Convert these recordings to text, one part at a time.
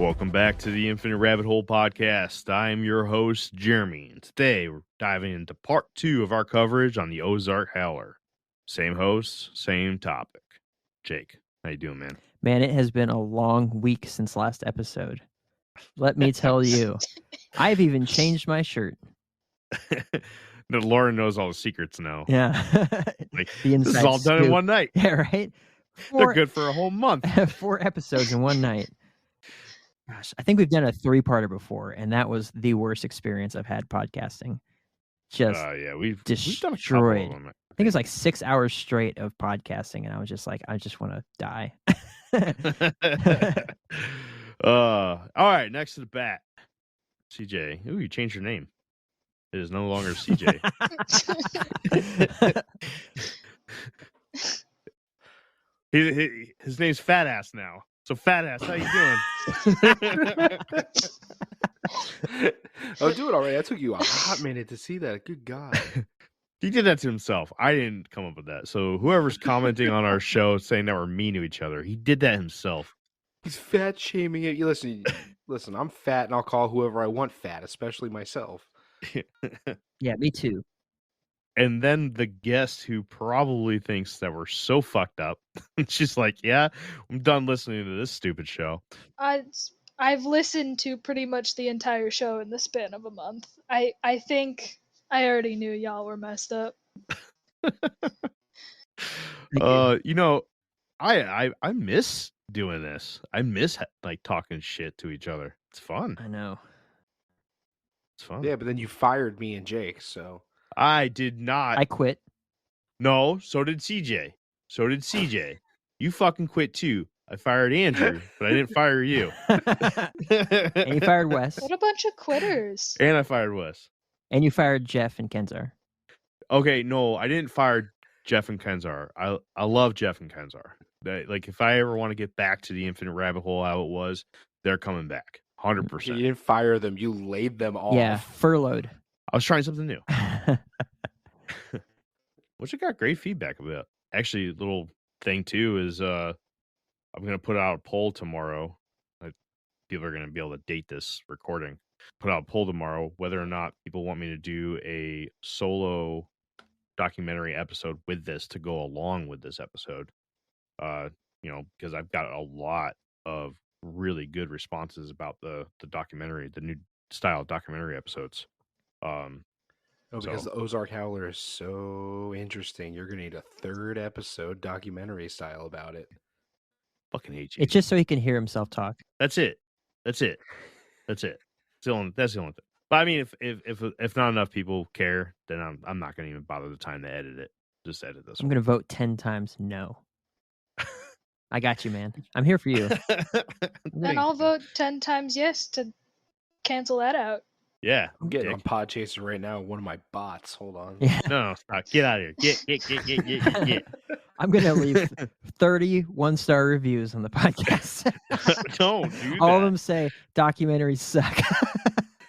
Welcome back to the Infinite Rabbit Hole podcast. I am your host, Jeremy, and today we're diving into part 2 of our coverage on the Ozark Howler. Same host, same topic. Jake, how you doing, man? Man, it has been a long week since last episode. Let me tell you, I've even changed my shirt. No, Lauren knows all the secrets now. Yeah. Like, The this is inside all done in scoop. one night. Yeah, right? They're good for a whole month. 4 episodes in one night. Gosh, I think we've done a 3-parter before, and that was the worst experience I've had podcasting. Just we've done a couple destroyed. of them. I think it was like 6 hours straight of podcasting, and I was just like, I just want to die. All right, next to the bat, CJ. Ooh, you changed your name. It is no longer CJ. His name's Fat Ass now. So Fat Ass, how you doing? Oh, do it already. That took you a hot minute to see that. Good God. He did that to himself. I didn't come up with that. So whoever's commenting on our show saying that we're mean to each other, he did that himself. He's fat shaming it. You listen, I'm fat and I'll call whoever I want fat, especially myself. Yeah, me too. And then the guest who probably thinks that we're so fucked up, she's like, yeah, I'm done listening to this stupid show. I've listened to pretty much the entire show in the span of a month. I think I already knew y'all were messed up. I miss doing this. I miss like talking shit to each other. It's fun. I know. It's fun. Yeah, but then you fired me and Jake, so I did not. I quit. No, so did CJ. You fucking quit too. I fired Andrew, but I didn't fire you. And you fired Wes. What a bunch of quitters. And I fired Wes. And you fired Jeff and Kenzar. Okay, no, I didn't fire Jeff and Kenzar. I love Jeff and Kenzar. Like, if I ever want to get back to the Infinite Rabbit Hole how it was, they're coming back. 100%. you didn't fire them. You laid them off. Yeah, furloughed. I was trying something new. Which I got great feedback about. Actually, a little thing too is I'm going to put out a poll tomorrow. People are going to be able to date this recording. Put out a poll tomorrow whether or not people want me to do a solo documentary episode with this to go along with this episode. Because I've got a lot of really good responses about the documentary, the new style documentary episodes. Because the Ozark Howler is so interesting. You're going to need a 3rd episode documentary style about it. Fucking hate you. It's just so he can hear himself talk. That's it. That's the only thing. But I mean, if not enough people care, then I'm not going to even bother the time to edit it. Just edit this. I'm going to vote 10 times no. I got you, man. I'm here for you. Then I'll vote 10 times yes to cancel that out. Yeah. I'm getting on Podchaser right now. One of my bots. Hold on. Yeah. No, stop. Get out of here. Get. I'm going to leave 30 1-star reviews on the podcast. Don't do that. All of them say documentaries suck.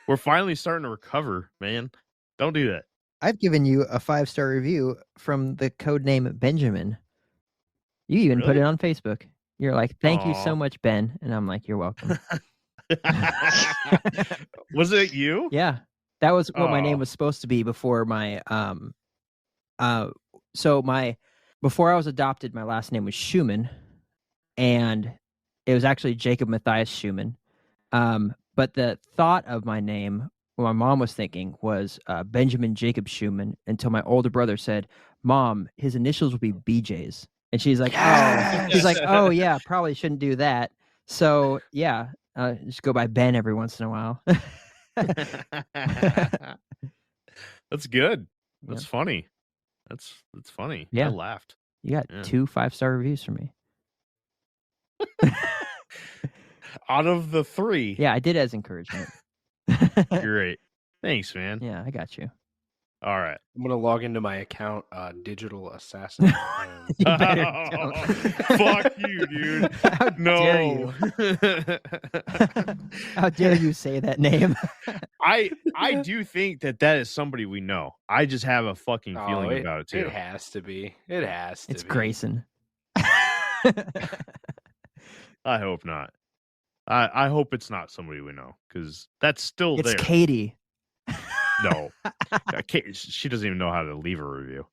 We're finally starting to recover, man. Don't do that. I've given you a 5-star review from the code name Benjamin. You even put it on Facebook. You're like, thank you so much, Ben. And I'm like, you're welcome. Was it you? Yeah. That was what my name was supposed to be before my before I was adopted, my last name was Schumann, and it was actually Jacob Matthias Schumann. But the thought of my name, what my mom was thinking, was Benjamin Jacob Schumann, until my older brother said, Mom, his initials will be BJ's. And she's like, Yes! She's like, oh yeah, probably shouldn't do that. So yeah, just go by Ben every once in a while. That's good. That's funny. That's funny. Yeah. I laughed. You got 2 5-star reviews from me. Out of the 3. Yeah, I did as encouragement. Great. Thanks, man. Yeah, I got you. All right. I'm going to log into my account, Digital Assassin. You better don't. Fuck you, dude. How dare you? How dare you say that name? I do think that is somebody we know. I just have a fucking feeling about it, too. It has to be. It's Grayson. I hope not. I hope it's not somebody we know, because that's still It's there. Katie. No. She doesn't even know how to leave a review.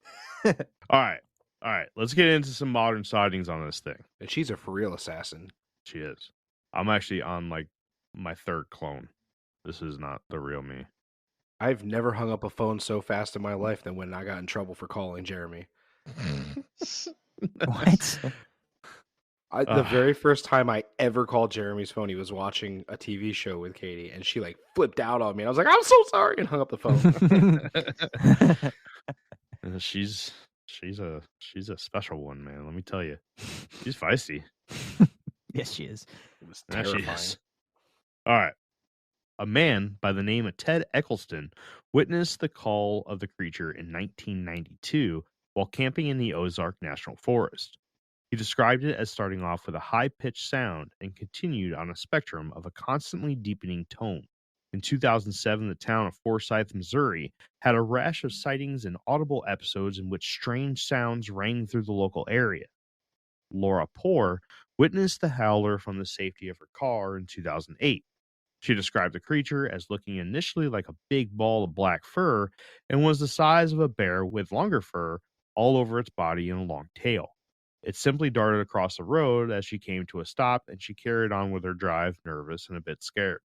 All right. Let's get into some modern sightings on this thing. And she's a for real assassin. She is. I'm actually on like my third clone. This is not the real me. I've never hung up a phone so fast in my life than when I got in trouble for calling Jeremy. What? The very first time I ever called Jeremy's phone, he was watching a TV show with Katie, and she like flipped out on me. And I was like, "I'm so sorry," and hung up the phone. She's a special one, man. Let me tell you, she's feisty. Yes, she is. It was Yeah, she terrifying. is. All right. A man by the name of Ted Eccleston witnessed the call of the creature in 1992 while camping in the Ozark National Forest. He described it as starting off with a high-pitched sound and continued on a spectrum of a constantly deepening tone. In 2007, the town of Forsyth, Missouri, had a rash of sightings and audible episodes in which strange sounds rang through the local area. Laura Poor witnessed the howler from the safety of her car in 2008. She described the creature as looking initially like a big ball of black fur and was the size of a bear with longer fur all over its body and a long tail. It simply darted across the road as she came to a stop, and she carried on with her drive, nervous and a bit scared.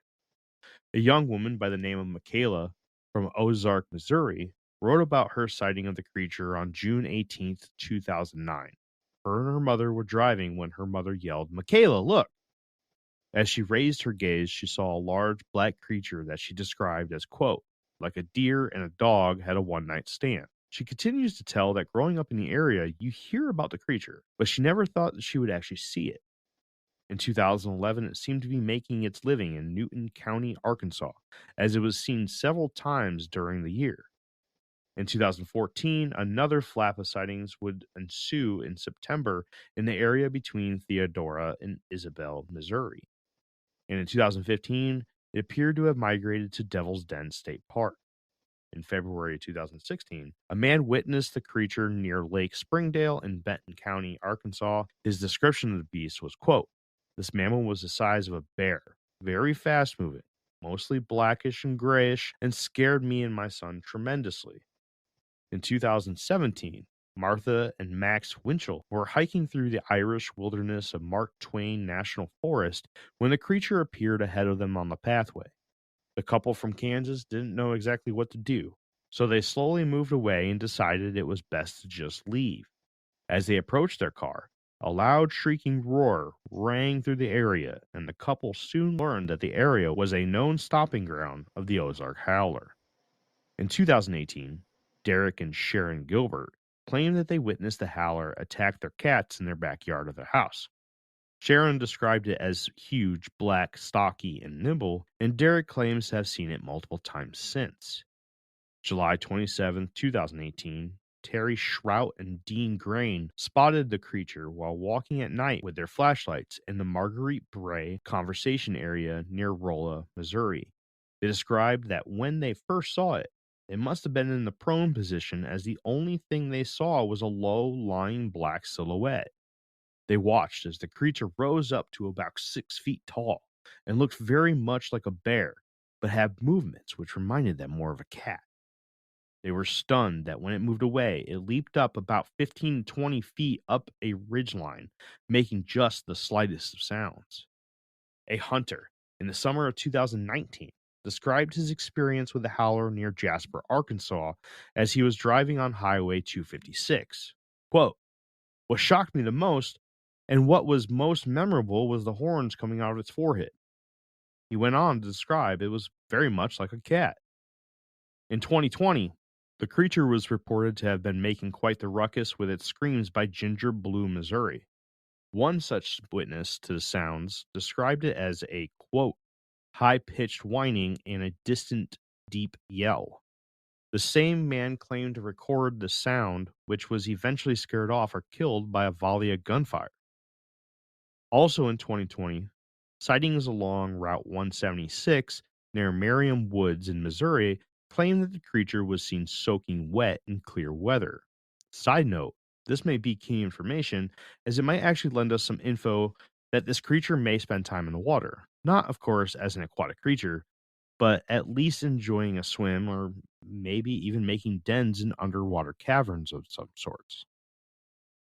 A young woman by the name of Michaela from Ozark, Missouri, wrote about her sighting of the creature on June 18th, 2009. Her and her mother were driving when her mother yelled, "Michaela, look!" As she raised her gaze, she saw a large black creature that she described as, quote, like a deer and a dog had a one-night stand. She continues to tell that growing up in the area, you hear about the creature, but she never thought that she would actually see it. In 2011, it seemed to be making its living in Newton County, Arkansas, as it was seen several times during the year. In 2014, another flap of sightings would ensue in September in the area between Theodora and Isabel, Missouri. And in 2015, it appeared to have migrated to Devil's Den State Park. In February 2016, a man witnessed the creature near Lake Springdale in Benton County, Arkansas. His description of the beast was, quote, this mammal was the size of a bear, very fast moving, mostly blackish and grayish, and scared me and my son tremendously. In 2017, Martha and Max Winchell were hiking through the Irish wilderness of Mark Twain National Forest when the creature appeared ahead of them on the pathway. The couple from Kansas didn't know exactly what to do, so they slowly moved away and decided it was best to just leave. As they approached their car, a loud shrieking roar rang through the area, and the couple soon learned that the area was a known stopping ground of the Ozark Howler. In 2018, Derek and Sharon Gilbert claimed that they witnessed the howler attack their cats in their backyard of their house. Sharon described it as huge, black, stocky, and nimble, and Derek claims to have seen it multiple times since. July 27, 2018, Terry Shrout and Dean Grain spotted the creature while walking at night with their flashlights in the Marguerite Bray conservation area near Rolla, Missouri. They described that when they first saw it, it must have been in the prone position, as the only thing they saw was a low-lying black silhouette. They watched as the creature rose up to about 6 feet tall and looked very much like a bear, but had movements which reminded them more of a cat. They were stunned that when it moved away, it leaped up about 15 to 20 feet up a ridgeline, making just the slightest of sounds. A hunter, in the summer of 2019, described his experience with the howler near Jasper, Arkansas, as he was driving on Highway 256. Quote, what shocked me the most, and what was most memorable, was the horns coming out of its forehead. He went on to describe it was very much like a cat. In 2020, the creature was reported to have been making quite the ruckus with its screams by Ginger Blue, Missouri. One such witness to the sounds described it as a, quote, high-pitched whining and a distant, deep yell. The same man claimed to record the sound, which was eventually scared off or killed by a volley of gunfire. Also in 2020, sightings along Route 176 near Merriam Woods in Missouri claimed that the creature was seen soaking wet in clear weather. Side note, this may be key information, as it might actually lend us some info that this creature may spend time in the water. Not, of course, as an aquatic creature, but at least enjoying a swim or maybe even making dens in underwater caverns of some sorts.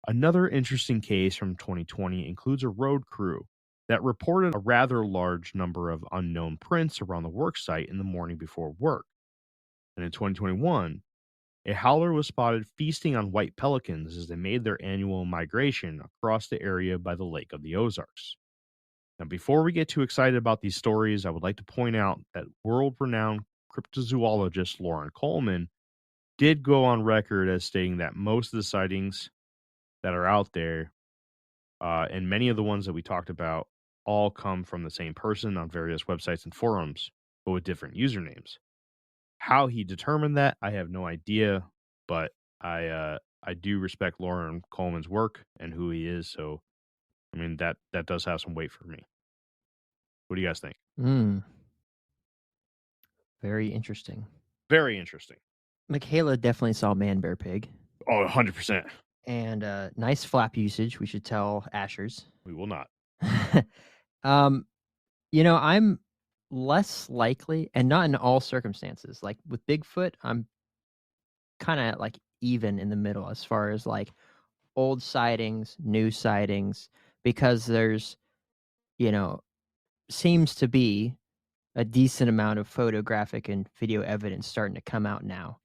Another interesting case from 2020 includes a road crew that reported a rather large number of unknown prints around the work site in the morning before work. And in 2021, a howler was spotted feasting on white pelicans as they made their annual migration across the area by the Lake of the Ozarks. Now, before we get too excited about these stories, I would like to point out that world renowned cryptozoologist Lauren Coleman did go on record as stating that most of the sightings that are out there, and many of the ones that we talked about, all come from the same person on various websites and forums, but with different usernames. How he determined that, I have no idea, but I do respect Lauren Coleman's work and who he is, so I mean that does have some weight for me. What do you guys think? Mm, very interesting. Very interesting. Michaela definitely saw Man Bear Pig. Oh, 100%. And nice flap usage. We should tell Ashers. We will not. I'm less likely, and not in all circumstances. Like with Bigfoot, I'm kind of like even in the middle as far as like old sightings, new sightings, because there's, seems to be a decent amount of photographic and video evidence starting to come out now.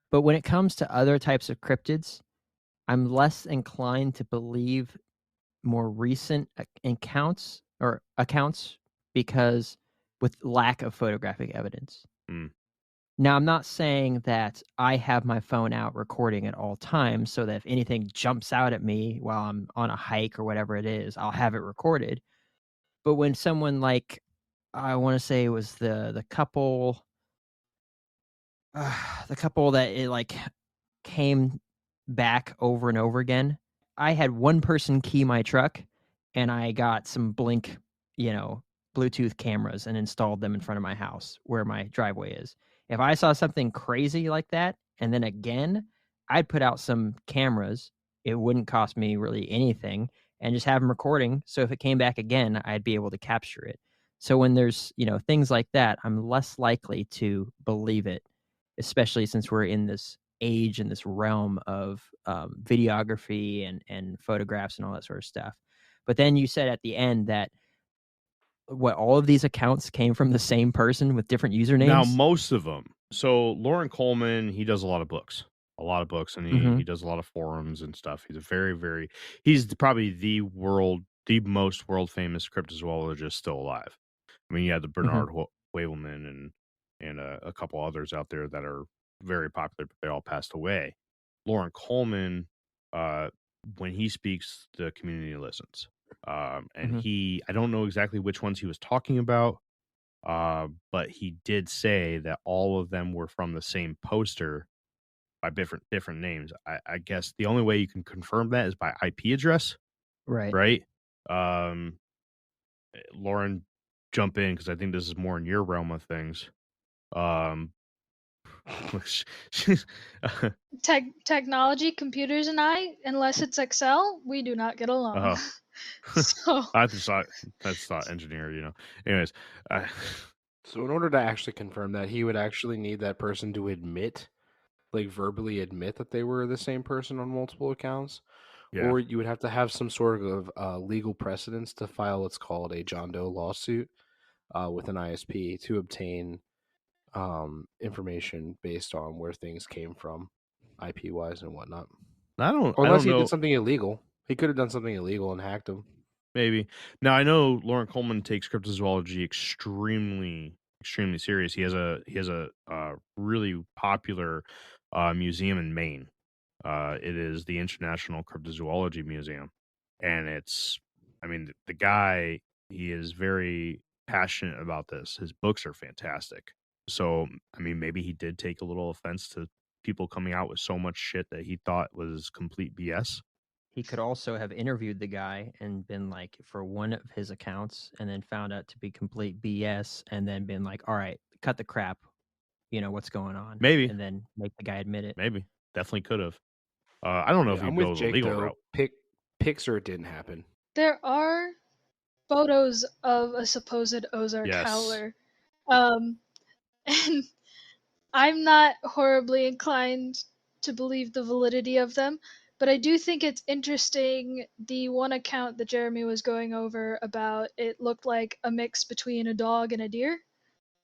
But when it comes to other types of cryptids, I'm less inclined to believe more recent accounts because with lack of photographic evidence. Mm. Now, I'm not saying that I have my phone out recording at all times so that if anything jumps out at me while I'm on a hike or whatever it is, I'll have it recorded. But when someone like, I want to say it was the couple, the couple that it like came back over and over again. I had one person key my truck and I got some Blink, Bluetooth cameras and installed them in front of my house where my driveway is. If I saw something crazy like that, and then again, I'd put out some cameras. It wouldn't cost me really anything and just have them recording. So if it came back again, I'd be able to capture it. So when there's, things like that, I'm less likely to believe it, especially since we're in this age and this realm of videography and photographs and all that sort of stuff. But then you said at the end that all of these accounts came from the same person with different usernames. Now, most of them. So Lauren Coleman, he does a lot of books, and he does a lot of forums and stuff. He's a he's probably the most world famous cryptozoologist still alive. I mean, you had the Bernard Wavelman and a couple others out there that are very popular, but they all passed away. Lauren Coleman, when he speaks, the community listens. And I don't know exactly which ones he was talking about, but he did say that all of them were from the same poster by different names. I guess the only way you can confirm that is by IP address. Right? Lauren, jump in because I think this is more in your realm of things. Technology, computers, and I, unless it's Excel, we do not get along. So I just thought engineer, Anyways, so in order to actually confirm that, he would actually need that person to verbally admit that they were the same person on multiple accounts. Yeah. Or you would have to have some sort of legal precedence to file what's called a John Doe lawsuit with an ISP to obtain information based on where things came from, IP wise and whatnot. Unless he did something illegal. He could have done something illegal and hacked him. Maybe. Now I know Lauren Coleman takes cryptozoology extremely serious. He has a really popular museum in Maine. It is the International Cryptozoology Museum, and the guy, he is very passionate about this. His books are fantastic. So, maybe he did take a little offense to people coming out with so much shit that he thought was complete BS. He could also have interviewed the guy and been like, for one of his accounts, and then found out to be complete BS, and then been like, all right, cut the crap. What's going on? Maybe. And then make the guy admit it. Maybe. Definitely could have. I don't know if he'd go the legal route. Picks or it didn't happen. There are photos of a supposed Ozark Yes. Howler. And I'm not horribly inclined to believe the validity of them, but I do think it's interesting the one account that Jeremy was going over about it looked like a mix between a dog and a deer,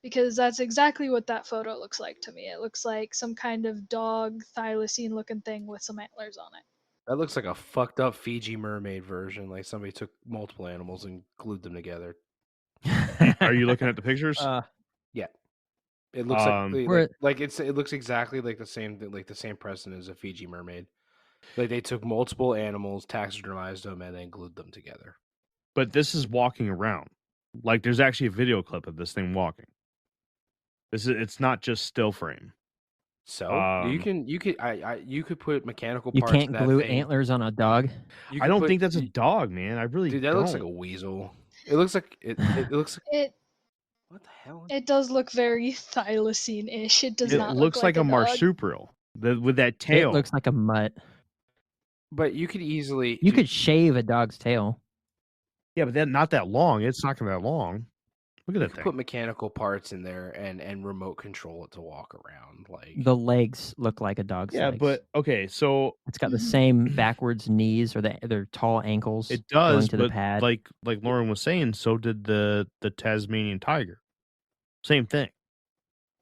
because that's exactly what that photo looks like to me. It looks like some kind of dog thylacine looking thing with some antlers on it. That looks like a fucked up Fiji mermaid version. Like somebody took multiple animals and glued them together. Are you looking at the pictures? Yeah, it looks it looks exactly like the same precedent as a Fiji mermaid. Like they took multiple animals, taxidermized them, and then glued them together. But this is walking around. Like there's actually a video clip of this thing walking. It's not just still frame. So you could put mechanical You parts. can't in that glue thing. antlers on a dog. I don't think that's a dog, man. I really dude. That don't. looks like a weasel. It looks like it looks like what the hell? It does look very thylacine-ish. It does not looks look like a a dog. marsupial with that tail. It looks like a mutt. But you could easily You could shave a dog's tail. Yeah, but then not that long. It's not gonna be that long. Look at that thing. Put mechanical parts in there and remote control it to walk around. Like The legs look like a dog's legs. but okay, so it's got the same backwards knees or their tall ankles. It does, to but the pad. like Lauren was saying, so did the Tasmanian tiger. Same thing.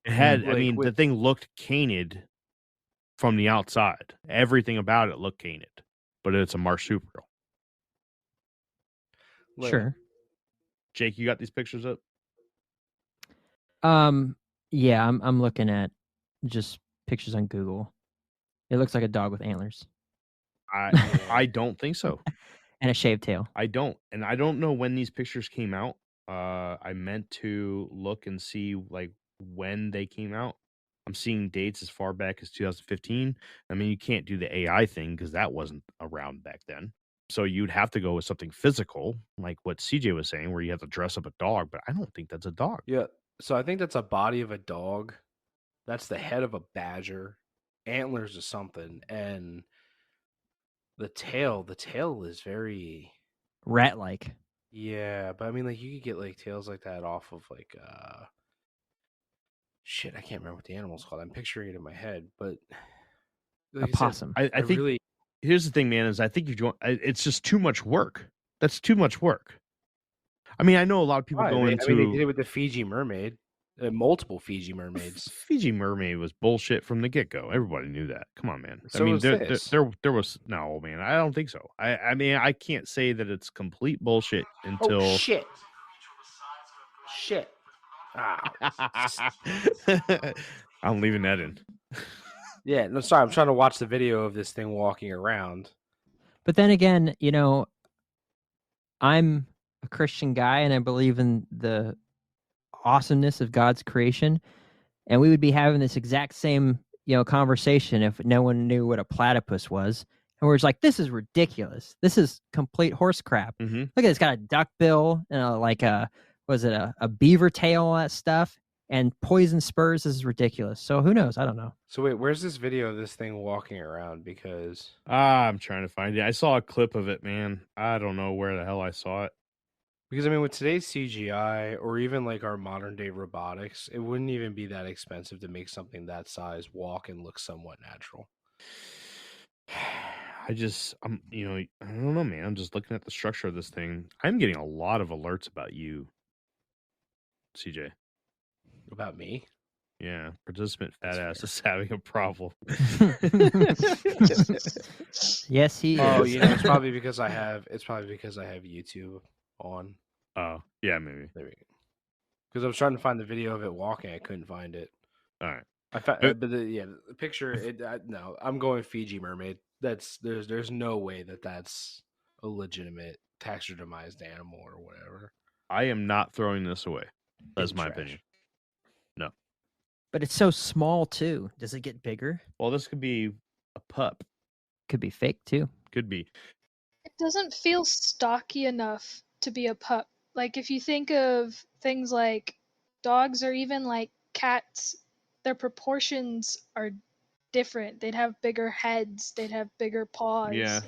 It had. The thing looked canid from the outside. Everything about it looked canid, but it's a marsupial. Sure. Jake, you got these pictures up? Yeah, I'm looking at just pictures on Google. It looks like a dog with antlers. I don't think so. And a shaved tail. I don't. And I don't know when these pictures came out. I meant to look and see like when they came out. I'm seeing dates as far back as 2015. I mean, you can't do the AI thing because that wasn't around back then. So you'd have to go with something physical, like what CJ was saying, where you have to dress up a dog. But I don't think that's a dog. Yeah. So I think that's a body of a dog. That's the head of a badger. Antlers is something. And the tail is very rat-like. Yeah, but I mean, like you could get like tails like that off of like shit. I can't remember what the animal's called. I'm picturing it in my head, but like a possum. I think really. Here's the thing, man. Is I think it's just too much work. That's too much work. I mean, I know a lot of people go into. I mean, they did it with the Fiji mermaid. Multiple Fiji mermaids. Fiji mermaid was bullshit from the get go. Everybody knew that. Come on, man. So there was no, man. I don't think so. I mean, I can't say that it's complete bullshit until shit. I'm leaving that in. Yeah, no, sorry. I'm trying to watch the video of this thing walking around. But then again, I'm a Christian guy and I believe in the awesomeness of God's creation, and we would be having this exact same conversation if no one knew what a platypus was, and we're just like, this is ridiculous, this is complete horse crap. Mm-hmm. Look at it, it's got a duck bill and like a beaver tail, all that stuff, and poison spurs. This is ridiculous. So who knows? I don't know. So wait, where's this video of this thing walking around? Because I'm trying to find it. I saw a clip of it, man. I don't know where the hell I saw it. Because, I mean, with today's CGI or even like our modern day robotics, it wouldn't even be that expensive to make something that size walk and look somewhat natural. I don't know, man. I'm just looking at the structure of this thing. I'm getting a lot of alerts about you, CJ. About me? Yeah. Participant fat ass is having a problem. Yes, he is. Oh, it's probably because I have YouTube on. Oh, yeah, maybe. There we go. Because I was trying to find the video of it walking, I couldn't find it. All right. But the picture. No, I'm going Fiji mermaid. There's no way that's a legitimate taxidermized animal or whatever. I am not throwing this away. That's my opinion. No. But it's so small too. Does it get bigger? Well, this could be a pup. Could be fake too. Could be. It doesn't feel stocky enough to be a pup. Like if you think of things like dogs or even like cats, their proportions are different. They'd have bigger heads, they'd have bigger paws. Yeah.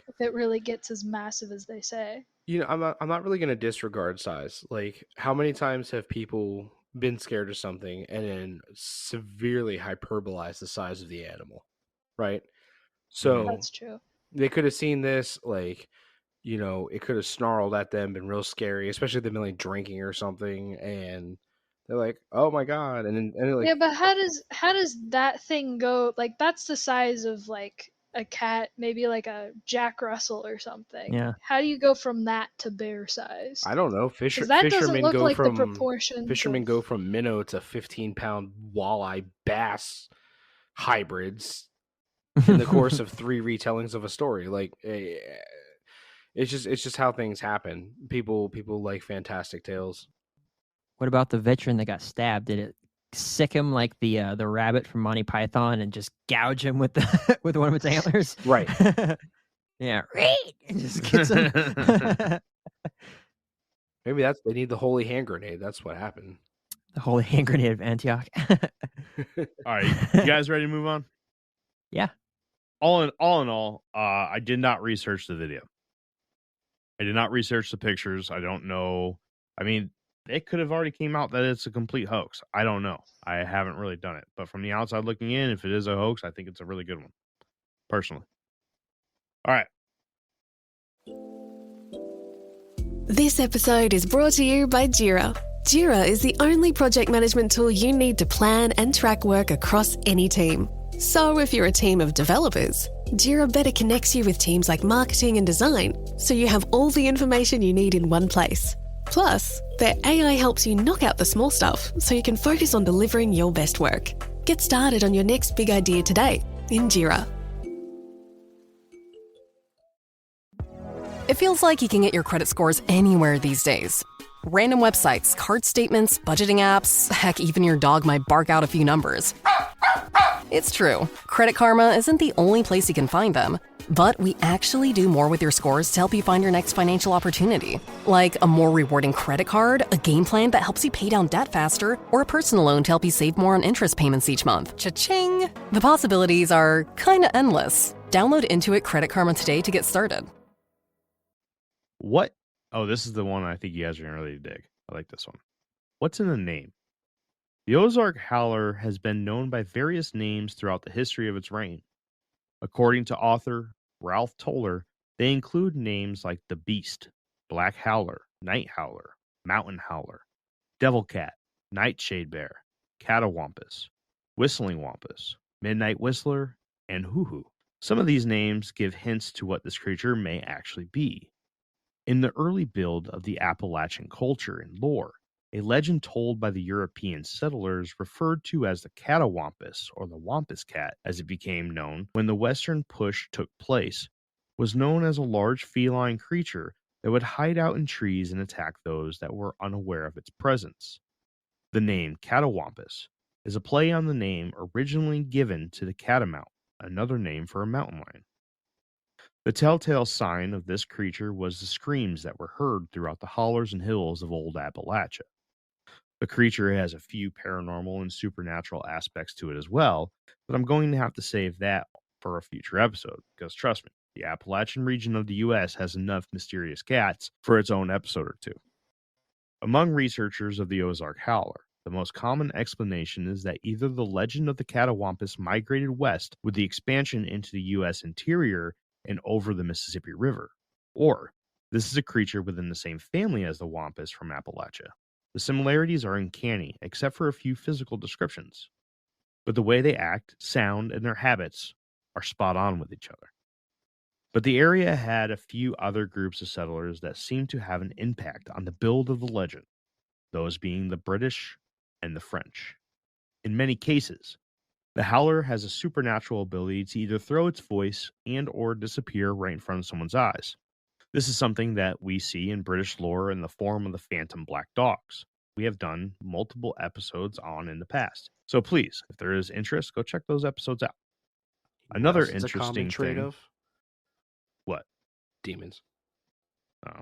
If it really gets as massive as they say. I'm not really gonna disregard size. Like, how many times have people been scared of something and then severely hyperbolize the size of the animal, right? So That's true. they could have seen this, like, it could have snarled at them, been real scary, especially if they've been like drinking or something, and they're like, "Oh my god!" And like, Yeah, but how does that thing go? Like that's the size of like a cat, maybe like a Jack Russell or something. Yeah. How do you go from that to bear sized? I don't know, Because that doesn't look like the proportions fishermen of. go from minnow to 15-pound walleye bass hybrids in the course of 3 retellings of a story. Like, it's just how things happen. People like fantastic tales. What about the veteran that got stabbed? Did it sick him like the rabbit from Monty Python and just gouge him with the with one of its antlers? Right. Yeah, and just gets him. Maybe they need the holy hand grenade. That's what happened. The holy hand grenade of Antioch. All right, you guys ready to move on? Yeah. All in all, I did not research the video. I did not research the pictures. I don't know. I mean, it could have already came out that it's a complete hoax. I don't know. I haven't really done it. But from the outside looking in, if it is a hoax, I think it's a really good one, personally. All right. This episode is brought to you by Jira. Jira is the only project management tool you need to plan and track work across any team. So if you're a team of developers, Jira better connects you with teams like marketing and design, so you have all the information you need in one place. Plus, their AI helps you knock out the small stuff so you can focus on delivering your best work. Get started on your next big idea today in Jira. It feels like you can get your credit scores anywhere these days. Random websites, card statements, budgeting apps, heck, even your dog might bark out a few numbers. It's true. Credit Karma isn't the only place you can find them. But we actually do more with your scores to help you find your next financial opportunity. Like a more rewarding credit card, a game plan that helps you pay down debt faster, or a personal loan to help you save more on interest payments each month. Cha-ching! The possibilities are kinda endless. Download Intuit Credit Karma today to get started. What? Oh, this is the one I think you guys are going to really dig. I like this one. What's in the name? The Ozark Howler has been known by various names throughout the history of its reign. According to author Ralph Toller, they include names like the Beast, Black Howler, Night Howler, Mountain Howler, Devil Cat, Nightshade Bear, Catawampus, Whistling Wampus, Midnight Whistler, and Hoo Hoo. Some of these names give hints to what this creature may actually be. In the early build of the Appalachian culture and lore, a legend told by the European settlers referred to as the Catawampus, or the Wampus Cat, as it became known when the Western push took place, was known as a large feline creature that would hide out in trees and attack those that were unaware of its presence. The name Catawampus is a play on the name originally given to the catamount, another name for a mountain lion. The telltale sign of this creature was the screams that were heard throughout the hollers and hills of old Appalachia. The creature has a few paranormal and supernatural aspects to it as well, but I'm going to have to save that for a future episode, because trust me, the Appalachian region of the U.S. has enough mysterious cats for its own episode or two. Among researchers of the Ozark Howler, the most common explanation is that either the legend of the Catawampus migrated west with the expansion into the U.S. interior and over the Mississippi River, or this is a creature within the same family as the Wampus from Appalachia. The similarities are uncanny, except for a few physical descriptions, but the way they act, sound, and their habits are spot on with each other. But the area had a few other groups of settlers that seemed to have an impact on the build of the legend, those being the British and the French. In many cases, the Howler has a supernatural ability to either throw its voice and or disappear right in front of someone's eyes. This is something that we see in British lore in the form of the Phantom Black Dogs. We have done multiple episodes on in the past. So please, if there is interest, go check those episodes out. Another interesting thing. Of what? Demons. Oh.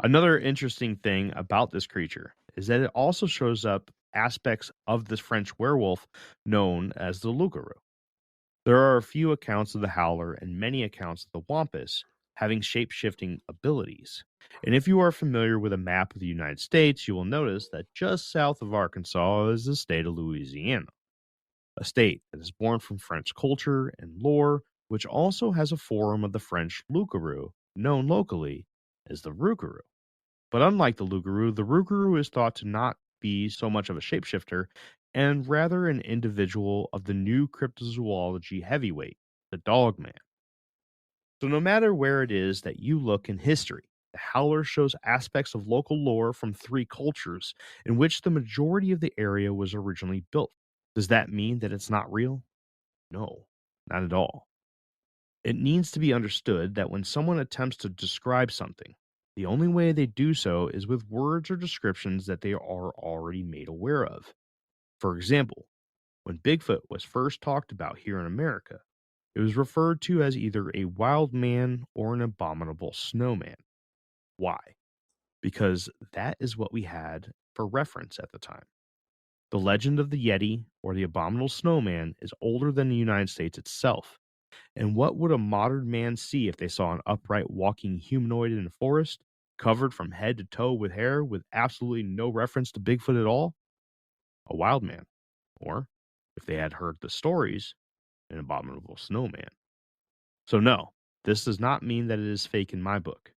Another interesting thing about this creature is that it also shows up aspects of this French werewolf known as the loup-garou. There are a few accounts of the Howler and many accounts of the Wampus having shape-shifting abilities. And if you are familiar with a map of the United States, you will notice that just south of Arkansas is the state of Louisiana, a state that is born from French culture and lore, which also has a form of the French loup-garou, known locally as the rougarou. But unlike the rougarou is thought to not be so much of a shapeshifter and rather an individual of the new cryptozoology heavyweight, the dogman. So no matter where it is that you look in history, the Howler shows aspects of local lore from 3 cultures in which the majority of the area was originally built. Does that mean that it's not real? No, not at all. It needs to be understood that when someone attempts to describe something, the only way they do so is with words or descriptions that they are already made aware of. For example, when Bigfoot was first talked about here in America, it was referred to as either a wild man or an abominable snowman. Why? Because that is what we had for reference at the time. The legend of the Yeti or the abominable snowman is older than the United States itself. And what would a modern man see if they saw an upright walking humanoid in a forest, covered from head to toe with hair, with absolutely no reference to Bigfoot at all? A wild man. Or, if they had heard the stories, an abominable snowman. So no, this does not mean that it is fake in my book.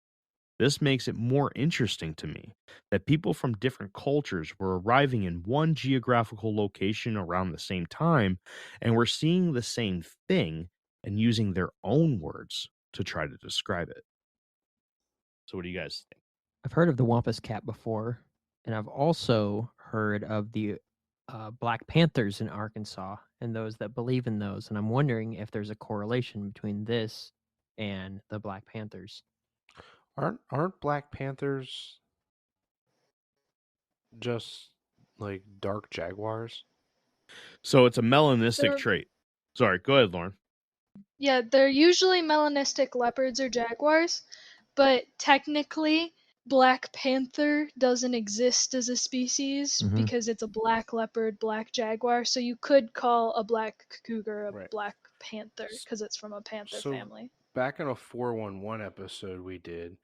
This makes it more interesting to me that people from different cultures were arriving in one geographical location around the same time and were seeing the same thing and using their own words to try to describe it. So what do you guys think? I've heard of the Wampus Cat before, and I've also heard of the Black Panthers in Arkansas and those that believe in those. And I'm wondering if there's a correlation between this and the Black Panthers. Aren't Black Panthers just like dark jaguars? So it's a melanistic trait. Sorry, go ahead, Lauren. Yeah, they're usually melanistic leopards or jaguars, but technically Black Panther doesn't exist as a species because it's a black leopard, black jaguar, so you could call a black cougar a Black Panther because it's from a panther family. Back in a 411 episode we did,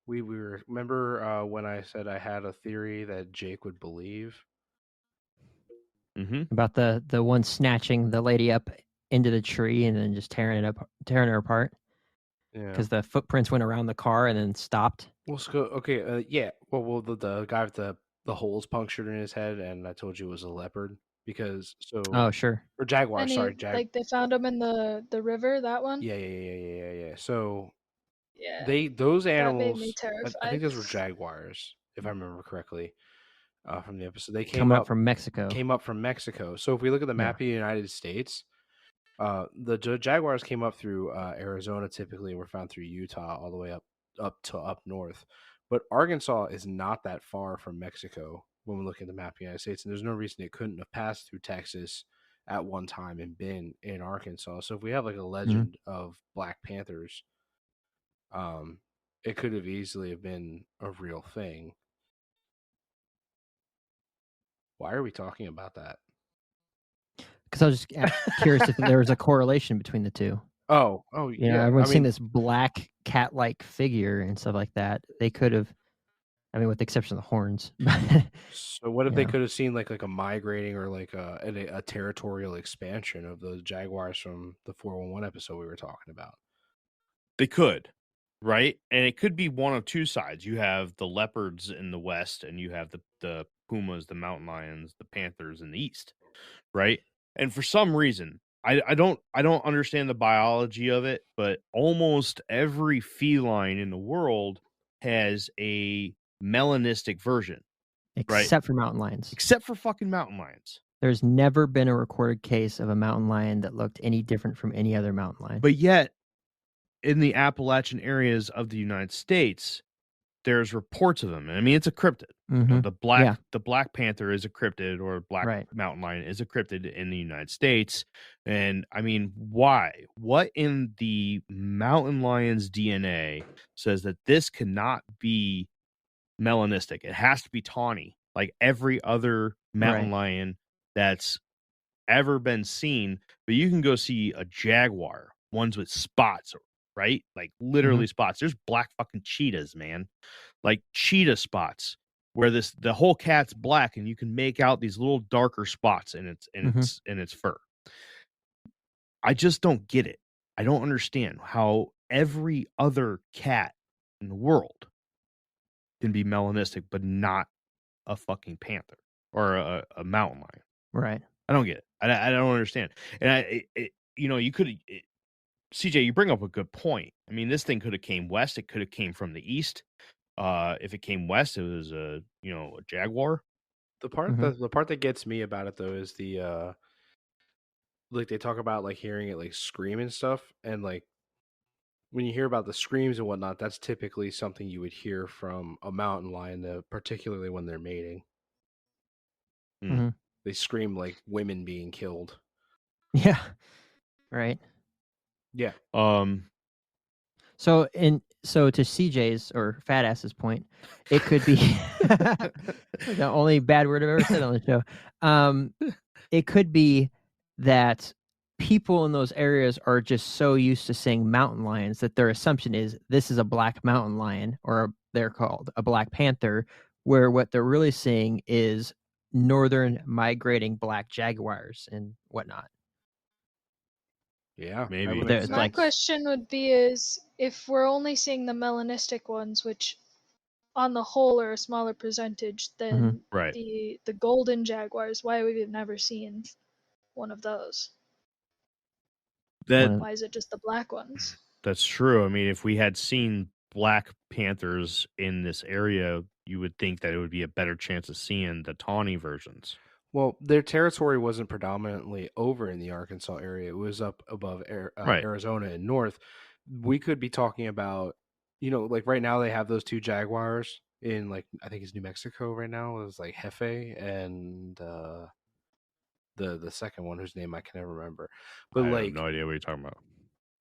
we were remember when I said I had a theory that Jake would believe? About the one snatching the lady up into the tree and then just tearing her apart. Yeah, because the footprints went around the car and then stopped. Let's go. Okay, yeah. Well, the guy with the holes punctured in his head, and I told you it was a leopard because Oh, sure. Or jaguar. And Sorry, like they found him in the river. That one. Yeah. So Yeah. those That animals. made me terrified. I think those were jaguars, if I remember correctly, from the episode. They came up from Mexico. Came up from Mexico. So if we look at the map of the United States, the jaguars came up through Arizona typically, and were found through Utah all the way up to up north. But Arkansas is not that far from Mexico when we look at the map of the United States, and there's no reason it couldn't have passed through Texas at one time and been in Arkansas. So if we have like a legend of Black Panthers, it could have easily have been a real thing. Why are we talking about that? Because I was just curious if there was a correlation between the two. Oh, yeah. Everyone's seen this black cat-like figure and stuff like that. They could have, I mean, with the exception of the horns. So what if they could have seen like a migrating or like a territorial expansion of those jaguars from the 411 episode we were talking about? They could, right? And it could be one of two sides. You have the leopards in the west, and you have the pumas, the mountain lions, the panthers in the east, right? And for some reason, I don't understand the biology of it, but almost every feline in the world has a melanistic version. Except for mountain lions. Except for fucking mountain lions. There's never been a recorded case of a mountain lion that looked any different from any other mountain lion. But yet, in the Appalachian areas of the United States, there's reports of them. I mean, it's a cryptid. You know, the Black Panther is a cryptid, or Black mountain lion is a cryptid in the United States. And I mean, why? What in the mountain lion's DNA says that this cannot be melanistic? It has to be tawny, like every other mountain lion that's ever been seen. But you can go see a jaguar ones with spots, right? Like literally spots. There's black fucking cheetahs, man. Like cheetah spots where the whole cat's black and you can make out these little darker spots in its fur. I just don't get it. I don't understand how every other cat in the world can be melanistic, but not a fucking panther or a mountain lion. Right. I don't get it. I don't understand. And you could, CJ, you bring up a good point. I mean, this thing could have came west. It could have came from the east. If it came west, it was a jaguar. The part that gets me about it though is the like they talk about like hearing it like scream and stuff, and like when you hear about the screams and whatnot, that's typically something you would hear from a mountain lion, particularly when they're mating. They scream like women being killed. Yeah. Right. Yeah. So to CJ's or Fat Ass's point, it could be the only bad word I've ever said on the show. It could be that people in those areas are just so used to seeing mountain lions that their assumption is this is a black mountain lion, or they're called a black panther, where what they're really seeing is northern migrating black jaguars and whatnot. Yeah, maybe. My question would be is if we're only seeing the melanistic ones, which on the whole are a smaller percentage than the golden jaguars, why we've never seen one of those? Why is it just the black ones? That's true. I mean, if we had seen black panthers in this area, you would think that it would be a better chance of seeing the tawny versions. Well, their territory wasn't predominantly over in the Arkansas area. It was up above Arizona and north. We could be talking about, like right now they have those two jaguars in like, I think it's New Mexico right now. It was like Jefe and the second one whose name I can never remember. But I have no idea what you're talking about.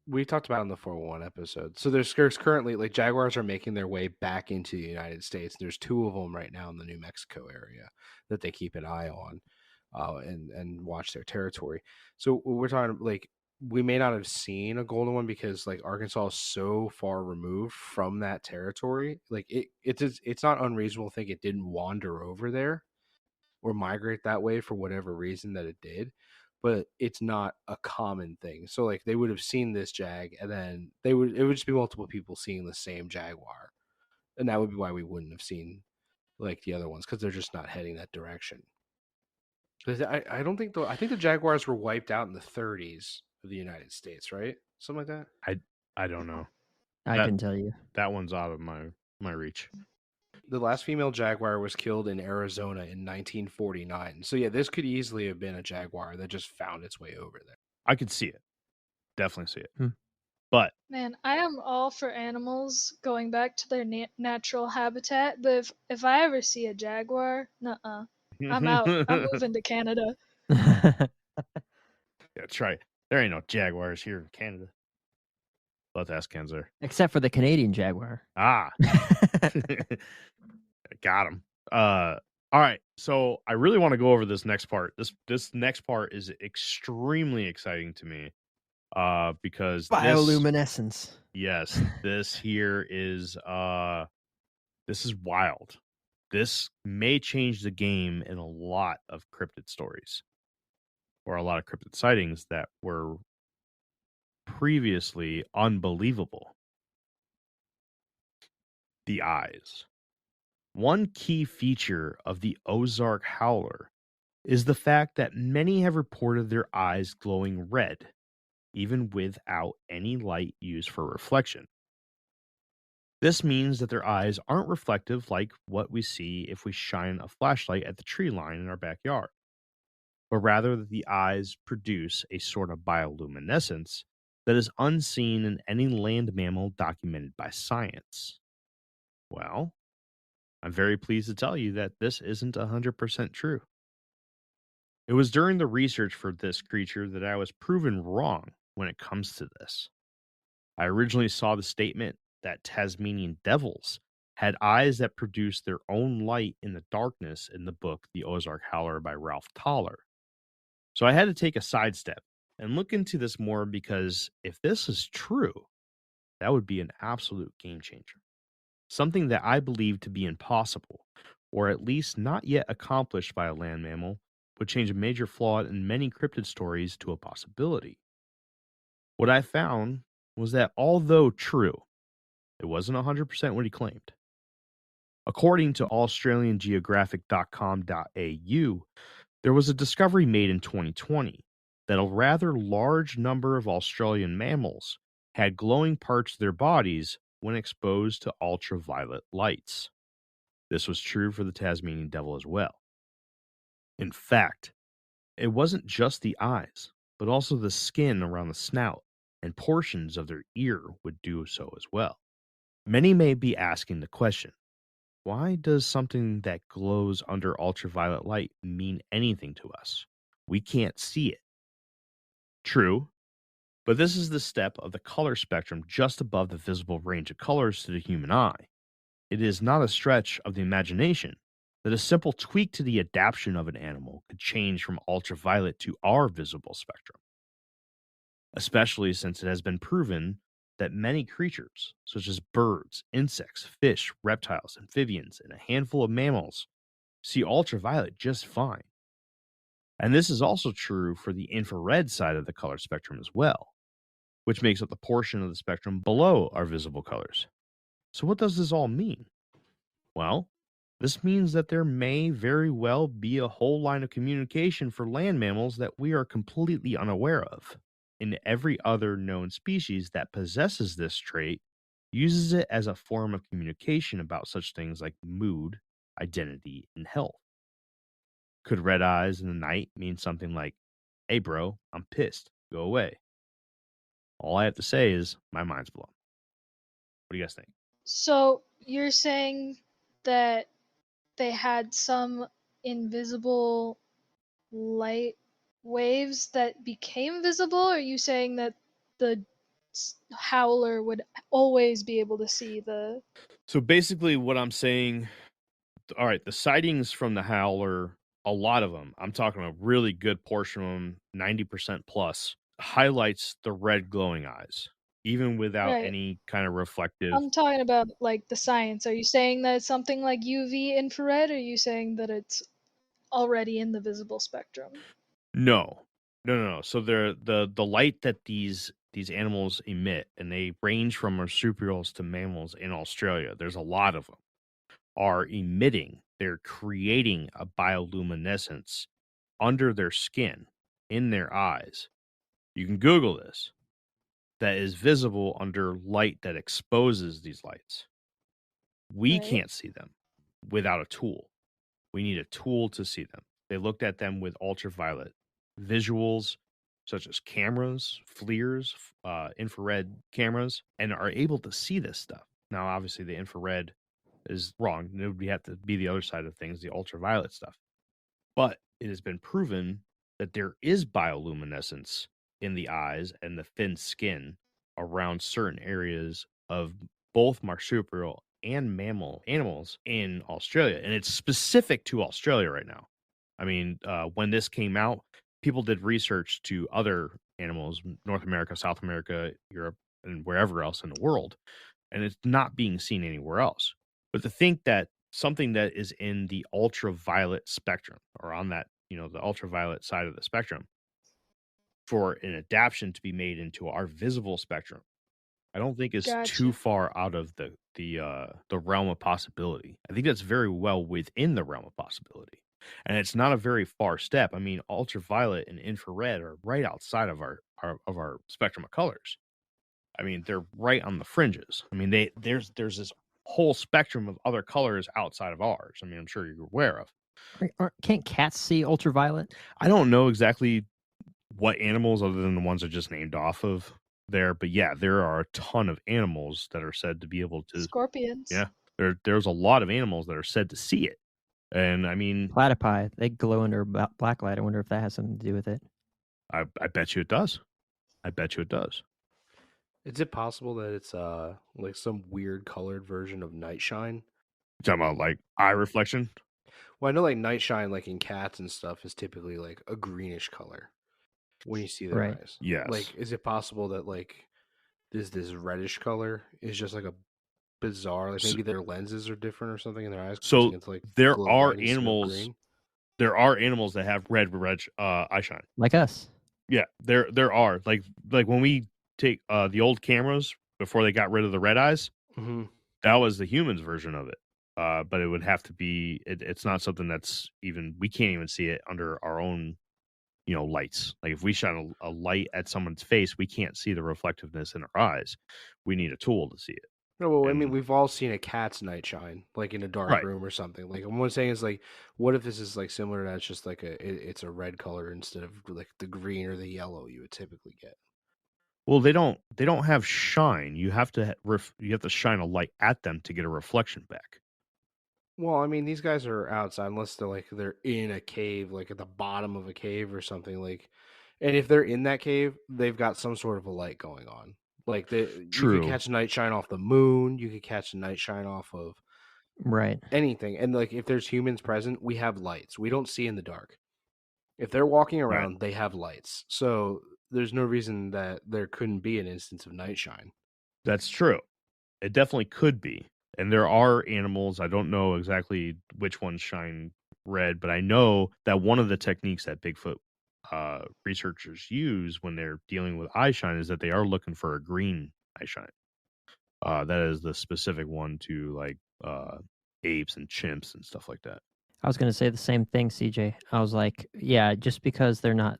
We talked about it in the 401 episode. So there's currently like jaguars are making their way back into the United States. There's two of them right now in the New Mexico area that they keep an eye on and watch their territory. So we're talking like we may not have seen a golden one because like Arkansas is so far removed from that territory. Like it's not unreasonable to think it didn't wander over there or migrate that way for whatever reason that it did. But it's not a common thing. So like they would have seen this jag and then it would just be multiple people seeing the same jaguar. And that would be why we wouldn't have seen like the other ones, because they're just not heading that direction. I don't think I think the jaguars were wiped out in the 30s of the United States, right? Something like that. I don't know. I can tell you. That one's out of my reach. The last female jaguar was killed in Arizona in 1949. So yeah, this could easily have been a jaguar that just found its way over there. I could see it. Definitely see it. But man, I am all for animals going back to their natural habitat, but if I ever see a jaguar, nuh-uh. I'm out. I'm moving to Canada. That's right. There ain't no jaguars here in Canada. Let's ask Kenzer. Except for the Canadian jaguar. Got him. All right. So I really want to go over this next part. This next part is extremely exciting to me. Because bioluminescence. Yes, this here is this is wild. This may change the game in a lot of cryptid stories, or a lot of cryptid sightings that were previously unbelievable. The eyes. One key feature of the Ozark Howler is the fact that many have reported their eyes glowing red, even without any light used for reflection. This means that their eyes aren't reflective like what we see if we shine a flashlight at the tree line in our backyard, but rather that the eyes produce a sort of bioluminescence that is unseen in any land mammal documented by science. Well, I'm very pleased to tell you that this isn't 100% true. It was during the research for this creature that I was proven wrong when it comes to this. I originally saw the statement that Tasmanian devils had eyes that produced their own light in the darkness in the book The Ozark Howler by Ralph Toller. So I had to take a sidestep and look into this more because if this is true, that would be an absolute game changer. Something that I believe to be impossible, or at least not yet accomplished by a land mammal, would change a major flaw in many cryptid stories to a possibility. What I found was that although true, it wasn't 100% what he claimed. According to AustralianGeographic.com.au, there was a discovery made in 2020 that a rather large number of Australian mammals had glowing parts of their bodies when exposed to ultraviolet lights. This was true for the Tasmanian devil as well. In fact, it wasn't just the eyes, but also the skin around the snout and portions of their ear would do so as well. Many may be asking the question, why does something that glows under ultraviolet light mean anything to us? We can't see it. True, but this is the step of the color spectrum just above the visible range of colors to the human eye. It is not a stretch of the imagination that a simple tweak to the adaptation of an animal could change from ultraviolet to our visible spectrum, especially since it has been proven that many creatures, such as birds, insects, fish, reptiles, amphibians, and a handful of mammals, see ultraviolet just fine. And this is also true for the infrared side of the color spectrum as well, which makes up the portion of the spectrum below our visible colors. So what does this all mean? Well, this means that there may very well be a whole line of communication for land mammals that we are completely unaware of. And every other known species that possesses this trait uses it as a form of communication about such things like mood, identity, and health. Could red eyes in the night mean something like, hey bro, I'm pissed, go away? All I have to say is my mind's blown. What do you guys think? So you're saying that they had some invisible light waves that became visible? Or are you saying that the howler would always be able to see the... So basically what I'm saying, all right, the sightings from the howler, a lot of them, I'm talking a really good portion of them, 90% plus, highlights the red glowing eyes, even without Right. any kind of reflective. I'm talking about like the science. Are you saying that it's something like UV infrared, or are you saying that it's already in the visible spectrum? No. So the light that these animals emit, and they range from marsupials to mammals in Australia, there's a lot of them, are emitting, they're creating a bioluminescence under their skin, in their eyes. You can Google this. That is visible under light that exposes these lights. We Right. can't see them without a tool. We need a tool to see them. They looked at them with ultraviolet visuals, such as cameras, FLIRs, infrared cameras, and are able to see this stuff. Now, obviously, the infrared is wrong. It would have to be the other side of things, the ultraviolet stuff. But it has been proven that there is bioluminescence in the eyes and the thin skin around certain areas of both marsupial and mammal animals in Australia. And it's specific to Australia right now. I mean, when this came out, people did research to other animals, North America, South America, Europe, and wherever else in the world. And it's not being seen anywhere else. But to think that something that is in the ultraviolet spectrum or on that, the ultraviolet side of the spectrum for an adaptation to be made into our visible spectrum, I don't think is too Gotcha. far out of the realm of possibility. I think that's very well within the realm of possibility. And it's not a very far step. I mean, ultraviolet and infrared are right outside of our spectrum of colors. I mean, they're right on the fringes. I mean, there's this whole spectrum of other colors outside of ours. I mean, I'm sure you're aware of. Can't cats see ultraviolet? I don't know exactly what animals other than the ones I just named off of there, but yeah, there are a ton of animals that are said to be able to. Scorpions. Yeah, there's a lot of animals that are said to see it, and I mean, Platypi, they glow under black light. I wonder if that has something to do with it. I bet you it does. I bet you it does. Is it possible that it's like some weird colored version of night shine? You talking about like eye reflection? Well, I know like night shine, like in cats and stuff, is typically like a greenish color. when you see their eyes. Yes. Like, is it possible that like this reddish color is just like a bizarre, like maybe their lenses are different or something, and their eyes So into like there glow are red instead of animals. green? There are animals that have red eye shine. Like us. Yeah, there are like when we take the old cameras before they got rid of the red eyes. Mm-hmm. That was the humans version of it. But it would have to be. It's not something that's even. We can't even see it under our own, lights. Like if we shine a light at someone's face, we can't see the reflectiveness in our eyes. We need a tool to see it. No, well, I And- mean, we've all seen a cat's night shine, like in a dark Right. room or something. Like, what I'm saying is, like, what if this is like similar to that? It's just like it's a red color instead of like the green or the yellow you would typically get. Well, they don't have shine. You have to you have to shine a light at them to get a reflection back. Well, I mean, these guys are outside unless they're in a cave, like at the bottom of a cave or something. Like, and if they're in that cave, they've got some sort of a light going on. Like you could catch night shine off the moon. You could catch night shine off of anything. And like if there's humans present, we have lights. We don't see in the dark. If they're walking around, they have lights. So there's no reason that there couldn't be an instance of night shine. That's true. It definitely could be. And there are animals, I don't know exactly which ones shine red, but I know that one of the techniques that Bigfoot researchers use when they're dealing with eye shine is that they are looking for a green eye shine. That is the specific one to like apes and chimps and stuff like that. I was going to say the same thing, CJ. I was like, yeah, just because they're not,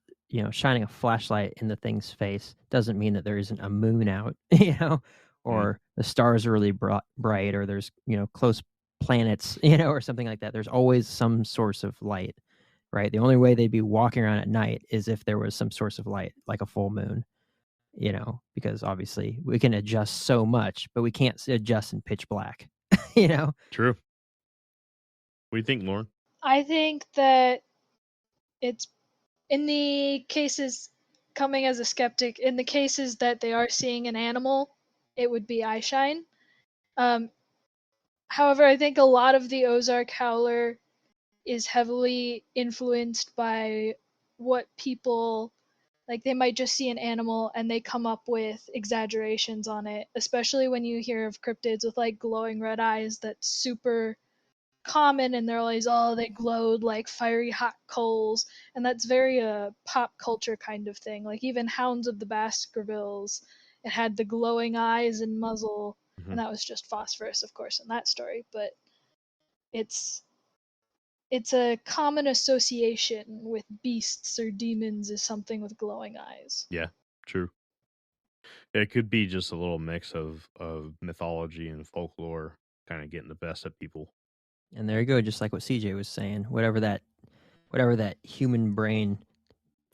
shining a flashlight in the thing's face doesn't mean that there isn't a moon out, or the stars are really bright, or there's, close planets, or something like that. There's always some source of light, right? The only way they'd be walking around at night is if there was some source of light, like a full moon, because obviously we can adjust so much, but we can't adjust in pitch black, True. What do you think, Lauren? I think that it's in the cases, coming as a skeptic, in the cases that they are seeing an animal, it would be eye shine. However, I think a lot of the Ozark Howler is heavily influenced by what people like. They might just see an animal and they come up with exaggerations on it, especially when you hear of cryptids with like glowing red eyes. That's super common, and they're always, oh, they glowed like fiery hot coals, and that's very pop culture kind of thing. Like even Hounds of the Baskervilles, it had the glowing eyes and muzzle, and that was just phosphorus, of course, in that story. But it's a common association with beasts or demons is something with glowing eyes. Yeah, true. It could be just a little mix of mythology and folklore kind of getting the best of people. And there you go, just like what CJ was saying, whatever that human brain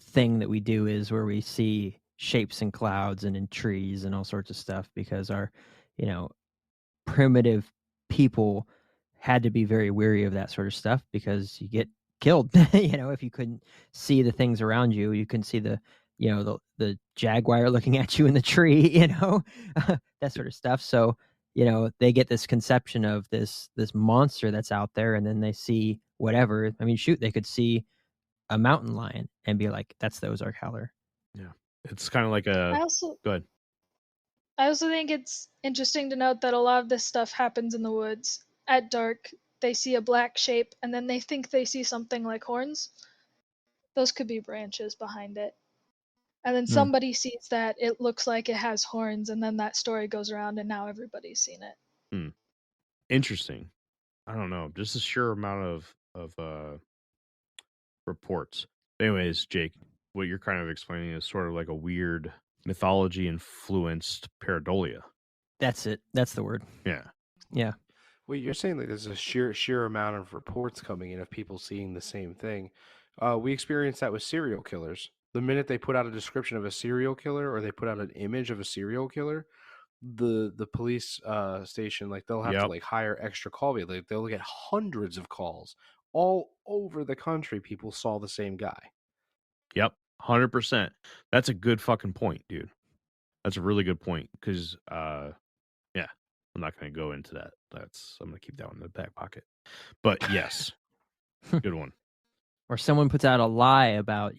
thing that we do is, where we see shapes in clouds and in trees and all sorts of stuff, because our, primitive people had to be very weary of that sort of stuff, because you get killed. If you couldn't see the things around you, you couldn't see the jaguar looking at you in the tree, that sort of stuff. So they get this conception of this monster that's out there, and then they see whatever. I mean, shoot, they could see a mountain lion and be like, that's the Ozark Howler. Yeah. It's kind of like a... Go ahead. I also think it's interesting to note that a lot of this stuff happens in the woods. At dark, they see a black shape, and then they think they see something like horns. Those could be branches behind it. And then somebody sees that it looks like it has horns, and then that story goes around, and now everybody's seen it. Interesting. I don't know. Just a sheer amount of reports. Anyways, Jake, what you're kind of explaining is sort of like a weird mythology influenced pareidolia. That's it. That's the word. Yeah. Yeah. Well, you're saying that there's a sheer amount of reports coming in of people seeing the same thing. We experienced that with serial killers. The minute they put out a description of a serial killer, or they put out an image of a serial killer, the police station, like, they'll have to like hire extra call. Like, they'll get hundreds of calls all over the country. People saw the same guy. Yep. 100%. That's a good fucking point, dude. That's a really good point, because yeah, I'm not going to go into that. I'm going to keep that one in the back pocket. But yes, good one. Or someone puts out a lie about,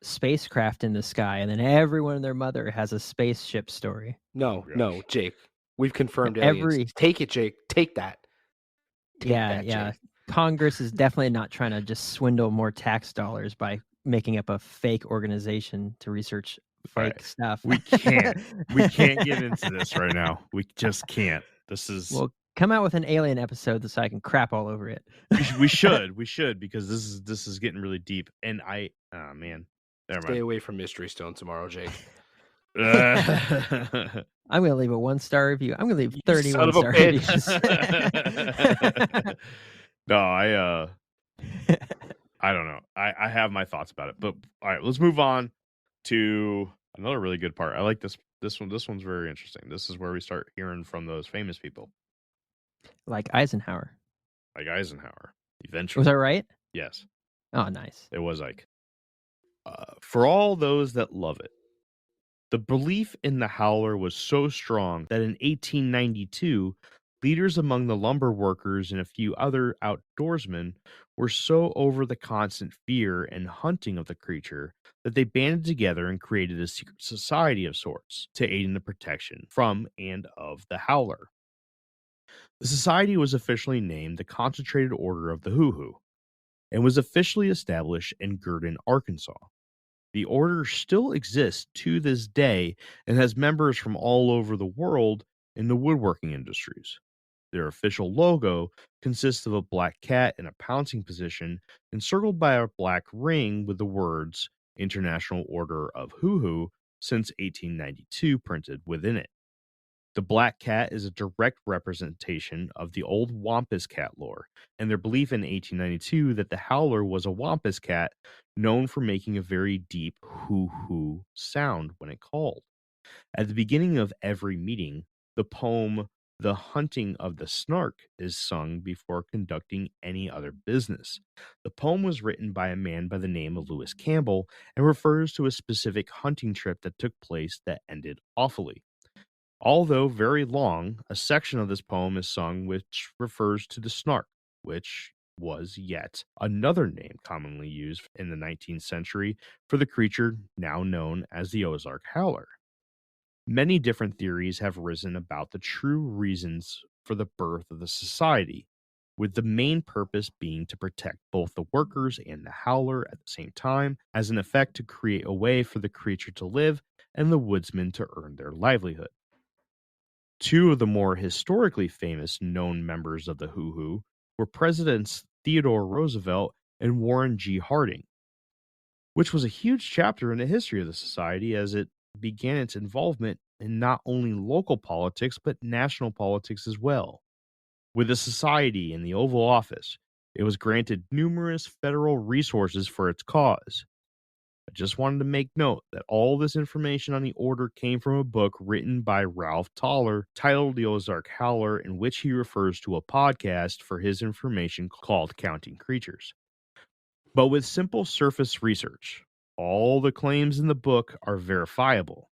spacecraft in the sky, and then everyone and their mother has a spaceship story. No, Gosh. no, Jake. We've confirmed aliens. Every Take it, Jake. Take that. Take that, yeah. Jake. Congress is definitely not trying to just swindle more tax dollars by making up a fake organization to research fake Right. stuff. We can't get into this right now. We just can't. This is Well, come out with an alien episode so I can crap all over it. we should because this is getting really deep. And oh man, never Stay mind. away from Mystery Stone tomorrow, Jake. I'm gonna leave a 1-star review. I'm gonna leave You 31 son of a star bitch. reviews. No, I don't know. I have my thoughts about it. But all right, let's move on to another really good part. I like this one. This one's very interesting. This is where we start hearing from those famous people. Like Eisenhower. Like Eisenhower. Eventually. Was that right? Yes. Oh, nice. It was Ike. For all those that love it, the belief in the Howler was so strong that in 1892, leaders among the lumber workers and a few other outdoorsmen were so over the constant fear and hunting of the creature that they banded together and created a secret society of sorts to aid in the protection from and of the Howler. The society was officially named the Concentrated Order of the Hoo-Hoo and was officially established in Gurdon, Arkansas. The order still exists to this day and has members from all over the world in the woodworking industries. Their official logo consists of a black cat in a pouncing position encircled by a black ring with the words International Order of Hoo-Hoo since 1892 printed within it. The black cat is a direct representation of the old Wampus cat lore, and their belief in 1892 that the Howler was a Wampus cat known for making a very deep hoo-hoo sound when it called. At the beginning of every meeting, the poem The Hunting of the Snark is sung before conducting any other business. The poem was written by a man by the name of Lewis Campbell and refers to a specific hunting trip that took place that ended awfully. Although very long, a section of this poem is sung which refers to the Snark, which was yet another name commonly used in the 19th century for the creature now known as the Ozark Howler. Many different theories have risen about the true reasons for the birth of the society, with the main purpose being to protect both the workers and the Howler at the same time, as an effect to create a way for the creature to live and the woodsmen to earn their livelihood. Two of the more historically famous known members of the Hoo-Hoo were Presidents Theodore Roosevelt and Warren G. Harding, which was a huge chapter in the history of the society as it began its involvement in not only local politics but national politics as well. With the society in the Oval Office, it was granted numerous federal resources for its cause. I just wanted to make note that all this information on the order came from a book written by Ralph Toller titled The Ozark Howler, in which he refers to a podcast for his information called Counting Creatures. But with simple surface research, all the claims in the book are verifiable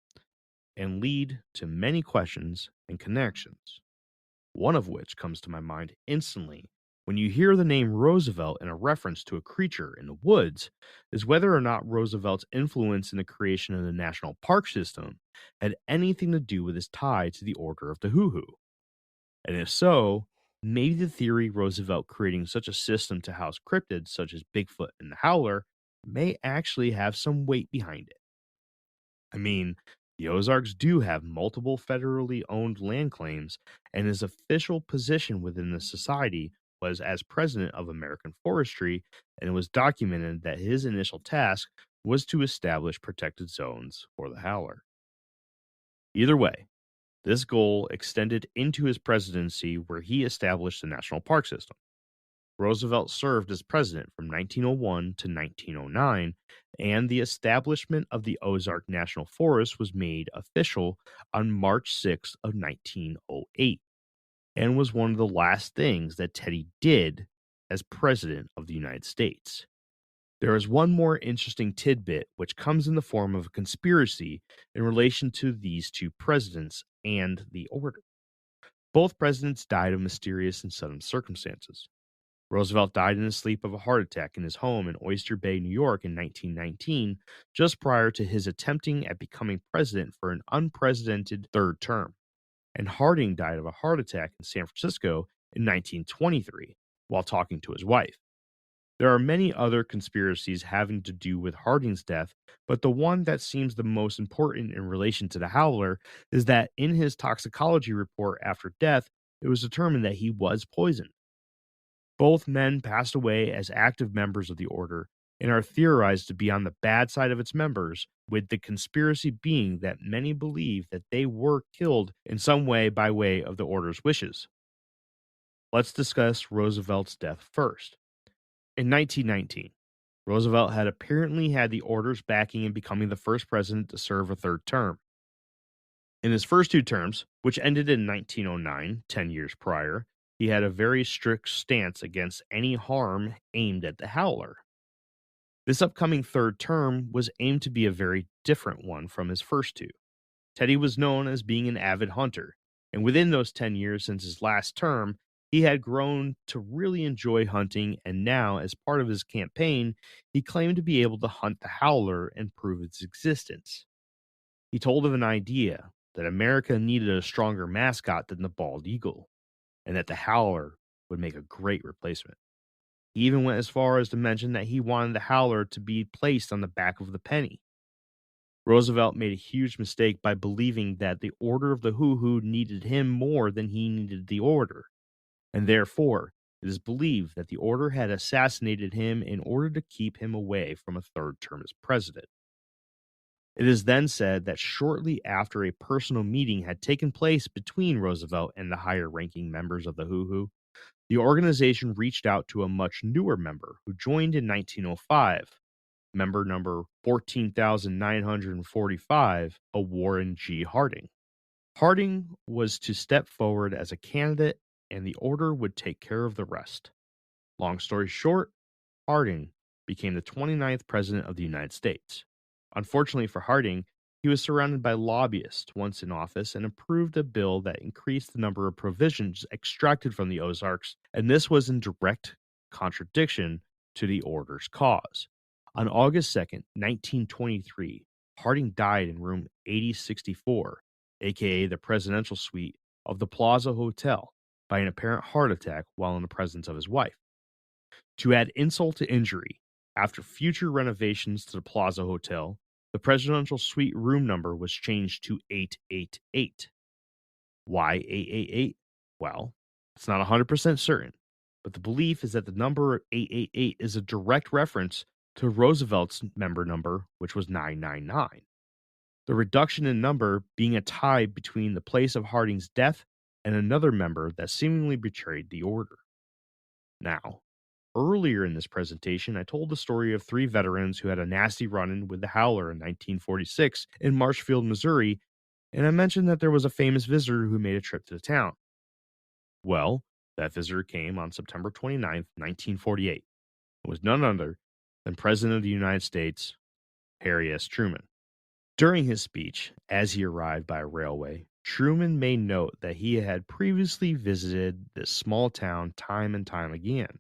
and lead to many questions and connections. One of which comes to my mind instantly when you hear the name Roosevelt in a reference to a creature in the woods, is whether or not Roosevelt's influence in the creation of the national park system had anything to do with his tie to the Order of the Hoo-Hoo. And if so, maybe the theory Roosevelt creating such a system to house cryptids such as Bigfoot and the Howler may actually have some weight behind it. I mean, the Ozarks do have multiple federally owned land claims, and his official position within the society was as president of American Forestry, and it was documented that his initial task was to establish protected zones for the Howler. Either way, this goal extended into his presidency, where he established the national park system. Roosevelt served as president from 1901 to 1909, and the establishment of the Ozark National Forest was made official on March 6 of 1908, and was one of the last things that Teddy did as president of the United States. There is one more interesting tidbit which comes in the form of a conspiracy in relation to these two presidents and the order. Both presidents died of mysterious and sudden circumstances. Roosevelt died in his sleep of a heart attack in his home in Oyster Bay, New York in 1919, just prior to his attempting at becoming president for an unprecedented third term. And Harding died of a heart attack in San Francisco in 1923 while talking to his wife. There are many other conspiracies having to do with Harding's death, but the one that seems the most important in relation to the Howler is that in his toxicology report after death, it was determined that he was poisoned. Both men passed away as active members of the order and are theorized to be on the bad side of its members, with the conspiracy being that many believe that they were killed in some way by way of the order's wishes. Let's discuss Roosevelt's death first. In 1919, Roosevelt had apparently had the order's backing in becoming the first president to serve a third term. In his first two terms, which ended in 1909, 10 years prior, he had a very strict stance against any harm aimed at the Howler. This upcoming third term was aimed to be a very different one from his first two. Teddy was known as being an avid hunter, and within those 10 years since his last term, he had grown to really enjoy hunting, and now, as part of his campaign, he claimed to be able to hunt the Howler and prove its existence. He told of an idea that America needed a stronger mascot than the bald eagle, and that the Howler would make a great replacement. He even went as far as to mention that he wanted the Howler to be placed on the back of the penny. Roosevelt made a huge mistake by believing that the Order of the Hoo-Hoo needed him more than he needed the Order, and therefore it is believed that the Order had assassinated him in order to keep him away from a third term as president. It is then said that shortly after a personal meeting had taken place between Roosevelt and the higher-ranking members of the Hoo-Hoo, the organization reached out to a much newer member who joined in 1905, member number 14,945, a Warren G. Harding. Harding was to step forward as a candidate, and the order would take care of the rest. Long story short, Harding became the 29th president of the United States. Unfortunately for Harding, he was surrounded by lobbyists once in office and approved a bill that increased the number of provisions extracted from the Ozarks, and this was in direct contradiction to the order's cause. On August 2nd, 1923, Harding died in room 8064, aka the presidential suite of the Plaza Hotel, by an apparent heart attack while in the presence of his wife. To add insult to injury, after future renovations to the Plaza Hotel, the presidential suite room number was changed to 888. Why 888? Well, it's not 100% certain, but the belief is that the number 888 is a direct reference to Roosevelt's member number, which was 999. The reduction in number being a tie between the place of Harding's death and another member that seemingly betrayed the order. Now, earlier in this presentation, I told the story of three veterans who had a nasty run-in with the Howler in 1946 in Marshfield, Missouri, and I mentioned that there was a famous visitor who made a trip to the town. Well, that visitor came on September 29th, 1948. It was none other than President of the United States, Harry S. Truman. During his speech, as he arrived by railway, Truman made note that he had previously visited this small town time and time again.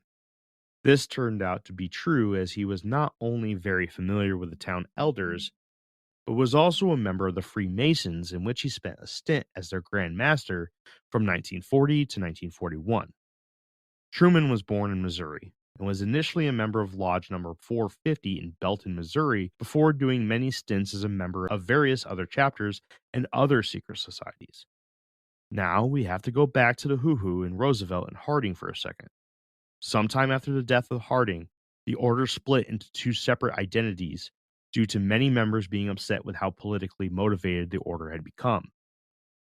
This turned out to be true, as he was not only very familiar with the town elders, but was also a member of the Freemasons, in which he spent a stint as their Grand Master from 1940 to 1941. Truman was born in Missouri and was initially a member of Lodge number 450 in Belton, Missouri, before doing many stints as a member of various other chapters and other secret societies. Now we have to go back to the Hoo-Hoo and Roosevelt and Harding for a second. Sometime after the death of Harding, the order split into two separate identities due to many members being upset with how politically motivated the order had become.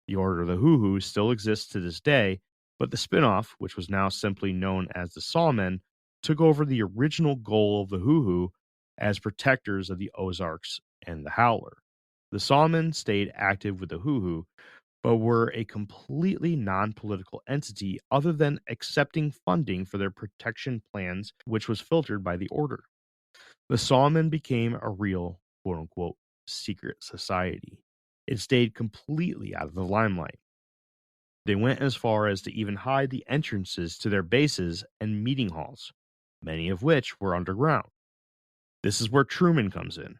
The Order of the Hoo-Hoo still exists to this day, but the spin-off, which was now simply known as the Sawmen, took over the original goal of the Hoo-Hoo as protectors of the Ozarks and the Howler. The Sawmen stayed active with the Hoo-Hoo, but were a completely non-political entity other than accepting funding for their protection plans, which was filtered by the order. The Sawmen became a real, quote-unquote, secret society. It stayed completely out of the limelight. They went as far as to even hide the entrances to their bases and meeting halls, many of which were underground. This is where Truman comes in.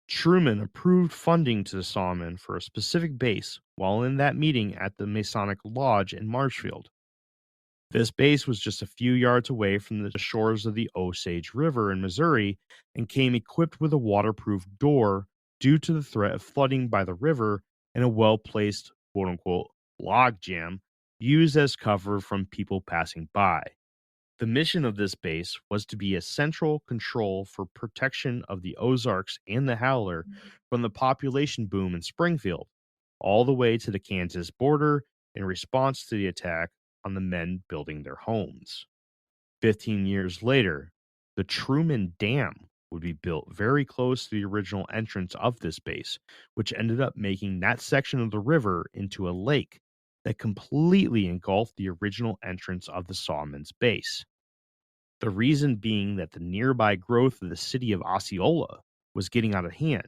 Truman approved funding to the Sawmen for a specific base while in that meeting at the Masonic Lodge in Marshfield. This base was just a few yards away from the shores of the Osage River in Missouri and came equipped with a waterproof door due to the threat of flooding by the river and a well-placed quote-unquote log jam used as cover from people passing by. The mission of this base was to be a central control for protection of the Ozarks and the Howler from the population boom in Springfield, all the way to the Kansas border in response to the attack on the men building their homes. 15 years later, the Truman Dam would be built very close to the original entrance of this base, which ended up making that section of the river into a lake that completely engulfed the original entrance of the Sawmen's base. The reason being that the nearby growth of the city of Osceola was getting out of hand,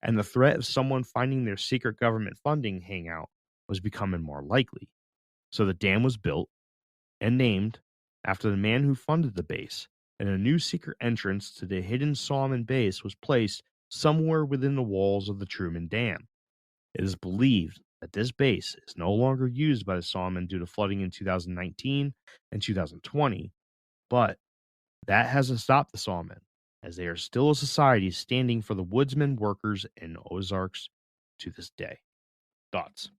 and the threat of someone finding their secret government funding hangout was becoming more likely. So the dam was built and named after the man who funded the base, and a new secret entrance to the hidden Sawman base was placed somewhere within the walls of the Truman Dam. It is believed that this base is no longer used by the Sawmen due to flooding in 2019 and 2020, but that hasn't stopped the Sawmen, as they are still a society standing for the woodsmen workers in Ozarks to this day. Thoughts?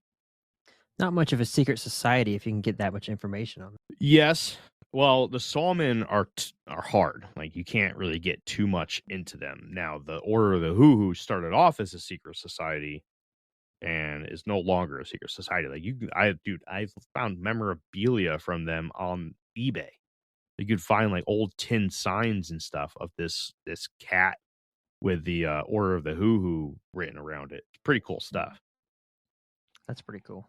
Not much of a secret society if you can get that much information on them. Yes. Well, the Sawmen are hard. Like, you can't really get too much into them. Now, the Order of the Hoo-Hoo started off as a secret society and is no longer a secret society. Like, I found memorabilia from them on eBay. You could find like old tin signs and stuff of this cat with the Order of the Hoo-Hoo written around it. It's pretty cool stuff. That's pretty cool.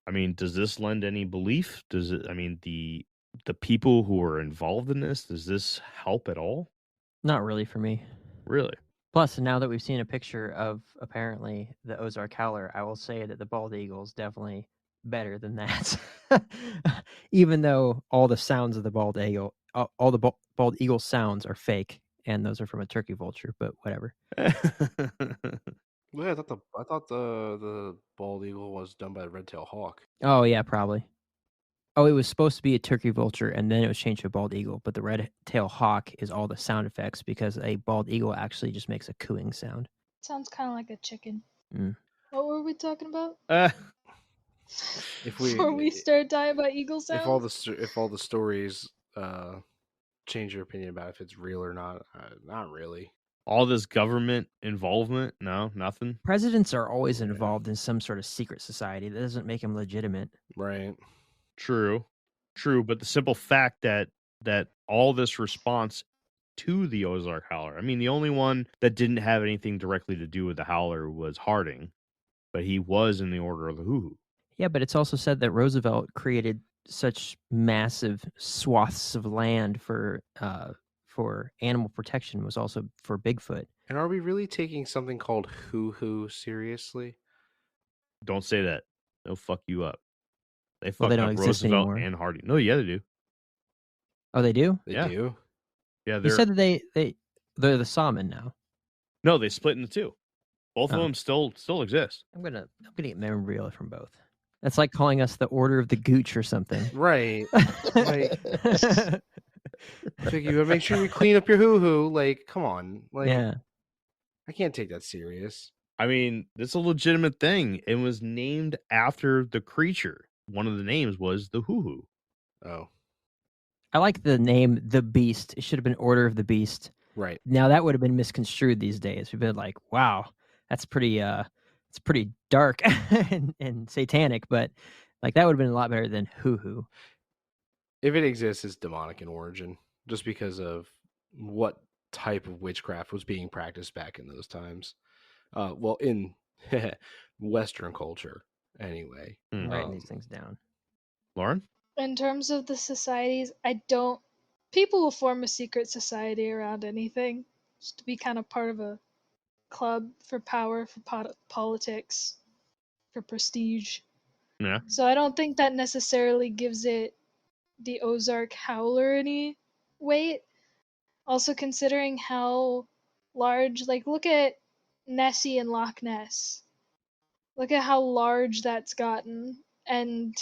I mean, does this lend any belief? Does it? I mean, the people who are involved in this, does this help at all? Not really for me. Really? Plus, now that we've seen a picture of apparently the Ozark Howler, I will say that the bald eagle is definitely better than that. Even though all the sounds of the bald eagle, all the bald eagle sounds are fake, and those are from a turkey vulture. But whatever. Well, I thought the bald eagle was done by the red-tailed hawk. Oh yeah, probably. Oh, it was supposed to be a turkey vulture, and then it was changed to a bald eagle. But the red-tailed hawk is all the sound effects because a bald eagle actually just makes a cooing sound. Sounds kind of like a chicken. Mm. What were we talking about? Before we start talking about eagle sounds, if all the stories change your opinion about if it's real or not, not really. All this government involvement? No, nothing. Presidents are always involved in some sort of secret society. That doesn't make them legitimate. Right. True. But the simple fact that all this response to the Ozark Howler, I mean, the only one that didn't have anything directly to do with the Howler was Harding, but he was in the Order of the Hoo-Hoo. Yeah, but it's also said that Roosevelt created such massive swaths of land for animal protection, was also for Bigfoot. And are we really taking something called hoo-hoo seriously? Don't say that. They'll fuck you up. They Well, fucked they don't up exist Roosevelt anymore. and Harding. No, yeah, they do. Oh, they do? They Yeah. do? Yeah, You said that they're the Sawmen now. No, they split into two. Both of them still exist. I'm gonna get memorabilia from both. That's like calling us the Order of the Gooch or something. Right. Like, you gotta make sure you clean up your hoo-hoo. Like, come on. Like, Yeah. I can't take that serious. I mean, it's a legitimate thing. It was named after the creature. One of the names was the Hoo-Hoo. Oh. I like the name The Beast. It should have been Order of the Beast. Right. Now that would have been misconstrued these days. We've been like, wow, that's pretty it's pretty dark and satanic, but like that would have been a lot better than Hoo-Hoo. If it exists, it's demonic in origin, just because of what type of witchcraft was being practiced back in those times. Well, in Western culture, anyway. I'm writing these things down. Lauren? In terms of the societies, people will form a secret society around anything, just to be kind of part of a club for power, for politics, for prestige. Yeah. So I don't think that necessarily gives it the Ozark Howler any weight. Also considering how large, like look at Nessie and Loch Ness. Look at how large that's gotten, and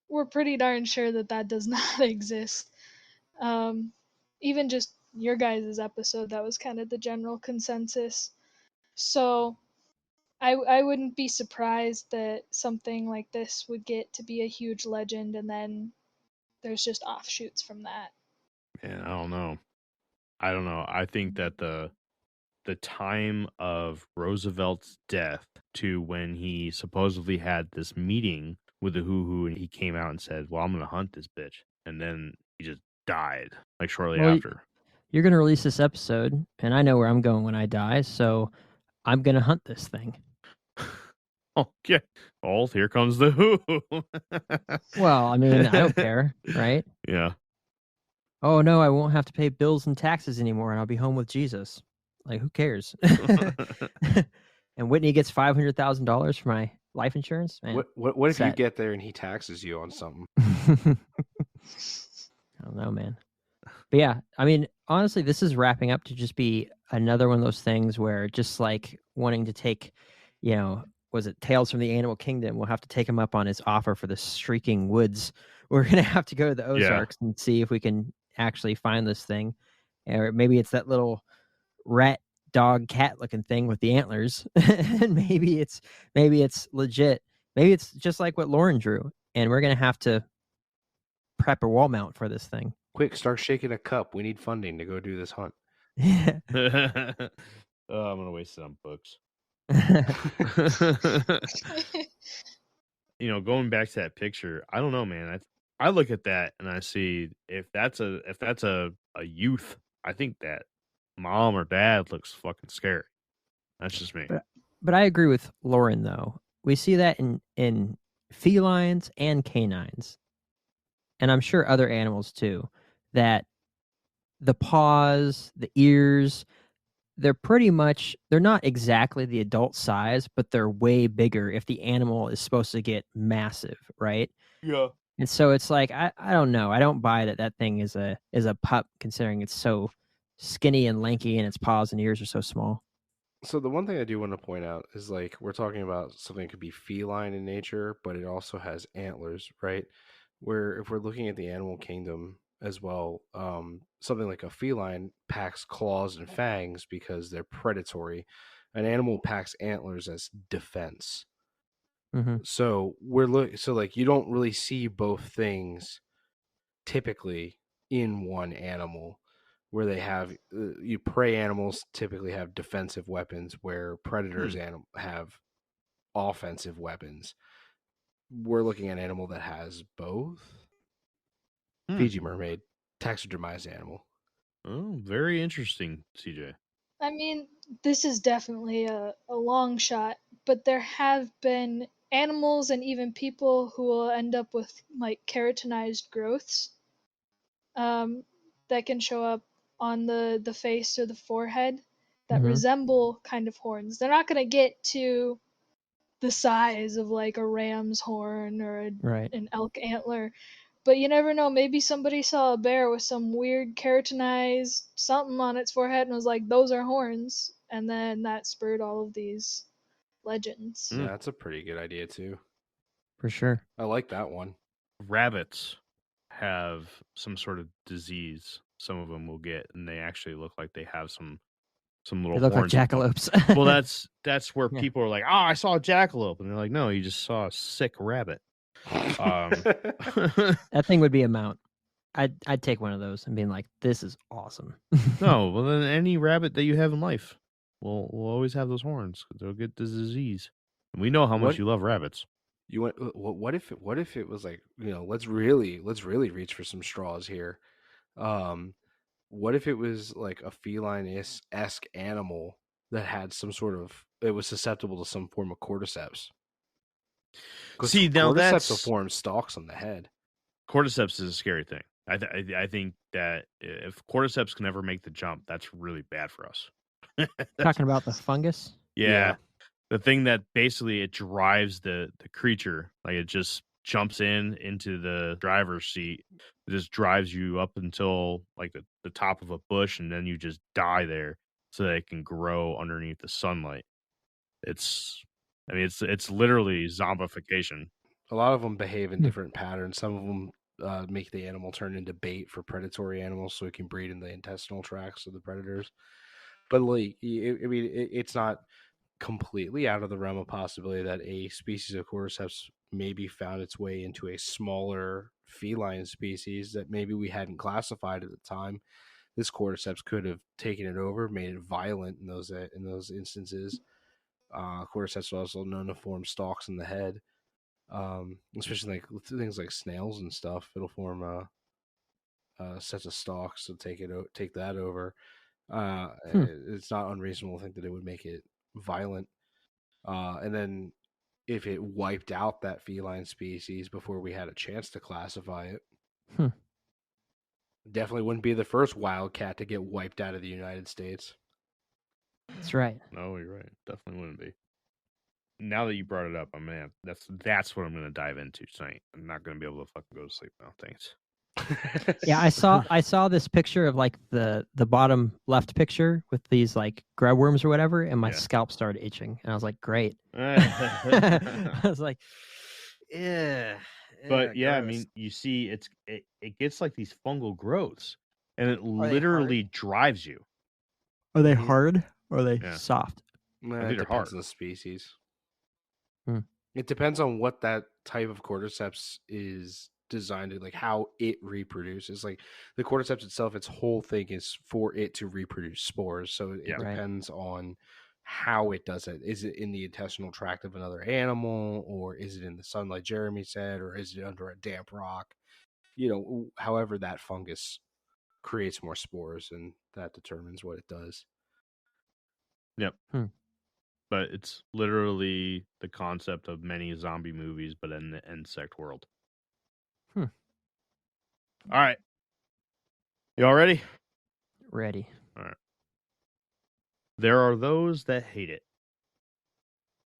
we're pretty darn sure that that does not exist. Um, Even just your guys' episode, that was kind of the general consensus. So I wouldn't be surprised that something like this would get to be a huge legend, and then there's just offshoots from that. Man, I don't know. I think that the time of Roosevelt's death to when he supposedly had this meeting with the Hoo and he came out and said, "Well, I'm going to hunt this bitch," and then he just died like shortly Well, after. you're going to release this episode, and I know where I'm going when I die, so I'm going to hunt this thing. Okay. Oh, here comes the Who. Well, I mean, I don't care, right? Yeah. Oh, no, I won't have to pay bills and taxes anymore, and I'll be home with Jesus. Like, who cares? And Whitney gets $500,000 for my life insurance? Man, What if you set. get there and he taxes you on something? I don't know, man. But yeah, I mean, honestly, this is wrapping up to just be another one of those things where just like wanting to take, was it Tales from the Animal Kingdom? We'll have to take him up on his offer for the Shrieking Woods. We're going to have to go to the Ozarks and see if we can actually find this thing. Or maybe it's that little rat, dog, cat looking thing with the antlers. And maybe it's legit. Maybe it's just like what Lauren drew. And we're going to have to prep a wall mount for this thing. Quick, start shaking a cup. We need funding to go do this hunt. I'm gonna waste it on books. Going back to that picture, I don't know, man. I look at that and I see if that's a youth, I think that mom or dad looks fucking scary. That's just me. But I agree with Lauren though. We see that in felines and canines, and I'm sure other animals too, that the paws, the ears, they're not exactly the adult size, but they're way bigger if the animal is supposed to get massive, right? Yeah. And so it's like I don't know. I don't buy that thing is a pup, considering it's so skinny and lanky and its paws and ears are so small. So the one thing I do want to point out is like we're talking about something that could be feline in nature, but it also has antlers, right? Where if we're looking at the animal kingdom as well, something like a feline packs claws and fangs because they're predatory. An animal packs antlers as defense. Mm-hmm. So like you don't really see both things typically in one animal, where they have prey animals typically have defensive weapons, where predators have offensive weapons. We're looking at an animal that has both. Fiji mermaid, taxidermized animal. Oh, very interesting, CJ. I mean, this is definitely a long shot, but there have been animals and even people who will end up with like keratinized growths that can show up on the face or the forehead that resemble kind of horns. They're not going to get to the size of like a ram's horn or an elk antler, but you never know. Maybe somebody saw a bear with some weird keratinized something on its forehead and was like, those are horns. And then that spurred all of these legends. Yeah, that's a pretty good idea too. For sure. I like that one. Rabbits have some sort of disease. Some of them will get, and they actually look like they have some little They look like horns. jackalopes. Well, that's where people are like, "Oh, I saw a jackalope," and they're like, "No, you just saw a sick rabbit." That thing would be a mount. I'd take one of those and being like, "This is awesome." No, well then any rabbit that you have in life will always have those horns. They'll get the disease. And we know how much you love rabbits. You went. What if it was like, let's really reach for some straws here. What if it was like a feline-esque animal that had some sort of, it was susceptible to some form of cordyceps? See, now cordyceps will form stalks on the head. Cordyceps is a scary thing. I think that if cordyceps can ever make the jump, that's really bad for us. Talking about the fungus? Yeah. The thing that basically it drives the creature, like it just jumps into the driver's seat. It just drives you up until like the top of a bush, and then you just die there so that it can grow underneath the sunlight. It's, I mean, it's literally zombification. A lot of them behave in different patterns. Some of them make the animal turn into bait for predatory animals, so it can breed in the intestinal tracts of the predators. But like, it's not completely out of the realm of possibility that a species of cordyceps maybe found its way into a smaller feline species that maybe we hadn't classified at the time. This cordyceps could have taken it over, made it violent in those instances. Cordyceps are also known to form stalks in the head, especially like things like snails and stuff. It'll form sets of stalks to take that over. It's not unreasonable to think that it would make it violent. And then if it wiped out that feline species before we had a chance to classify it, definitely wouldn't be the first wildcat to get wiped out of the United States. That's right. No, you're right. Definitely wouldn't be. Now that you brought it up, that's what I'm gonna dive into tonight. I'm not gonna be able to fucking go to sleep now. Thanks. Yeah, I saw this picture of like the bottom left picture with these like grub worms or whatever, and my scalp started itching, and I was like, great. I was like, yeah. But yeah, I gross. mean, you see, it gets like these fungal growths, and it literally drives you. Are they hard or are they soft? It depends on the species. It depends on what that type of cordyceps is designed to, like how it reproduces. Like the cordyceps itself, its whole thing is for it to reproduce spores. So it depends on how it does it. Is it in the intestinal tract of another animal, or is it in the sun, like Jeremy said, or is it under a damp rock? However that fungus creates more spores, and that determines what it does. Yep. But it's literally the concept of many zombie movies, but in the insect world. All right. Y'all ready? Ready. All right. There are those that hate it.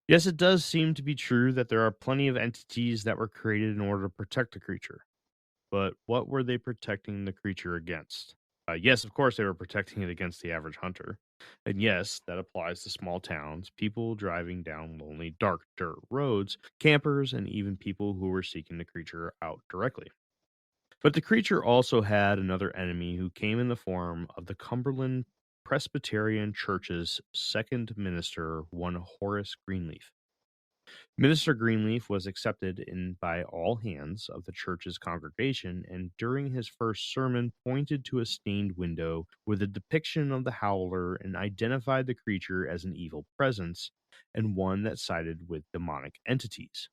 Yes, it does seem to be true that there are plenty of entities that were created in order to protect the creature. But what were they protecting the creature against? Yes, of course, they were protecting it against the average hunter. And yes, that applies to small towns, people driving down lonely, dark dirt roads, campers, and even people who were seeking the creature out directly. But the creature also had another enemy who came in the form of the Cumberland Presbyterian Church's second minister, one Horace Greenleaf. Minister Greenleaf was accepted by all hands of the church's congregation, and during his first sermon pointed to a stained window with a depiction of the howler and identified the creature as an evil presence and one that sided with demonic entities.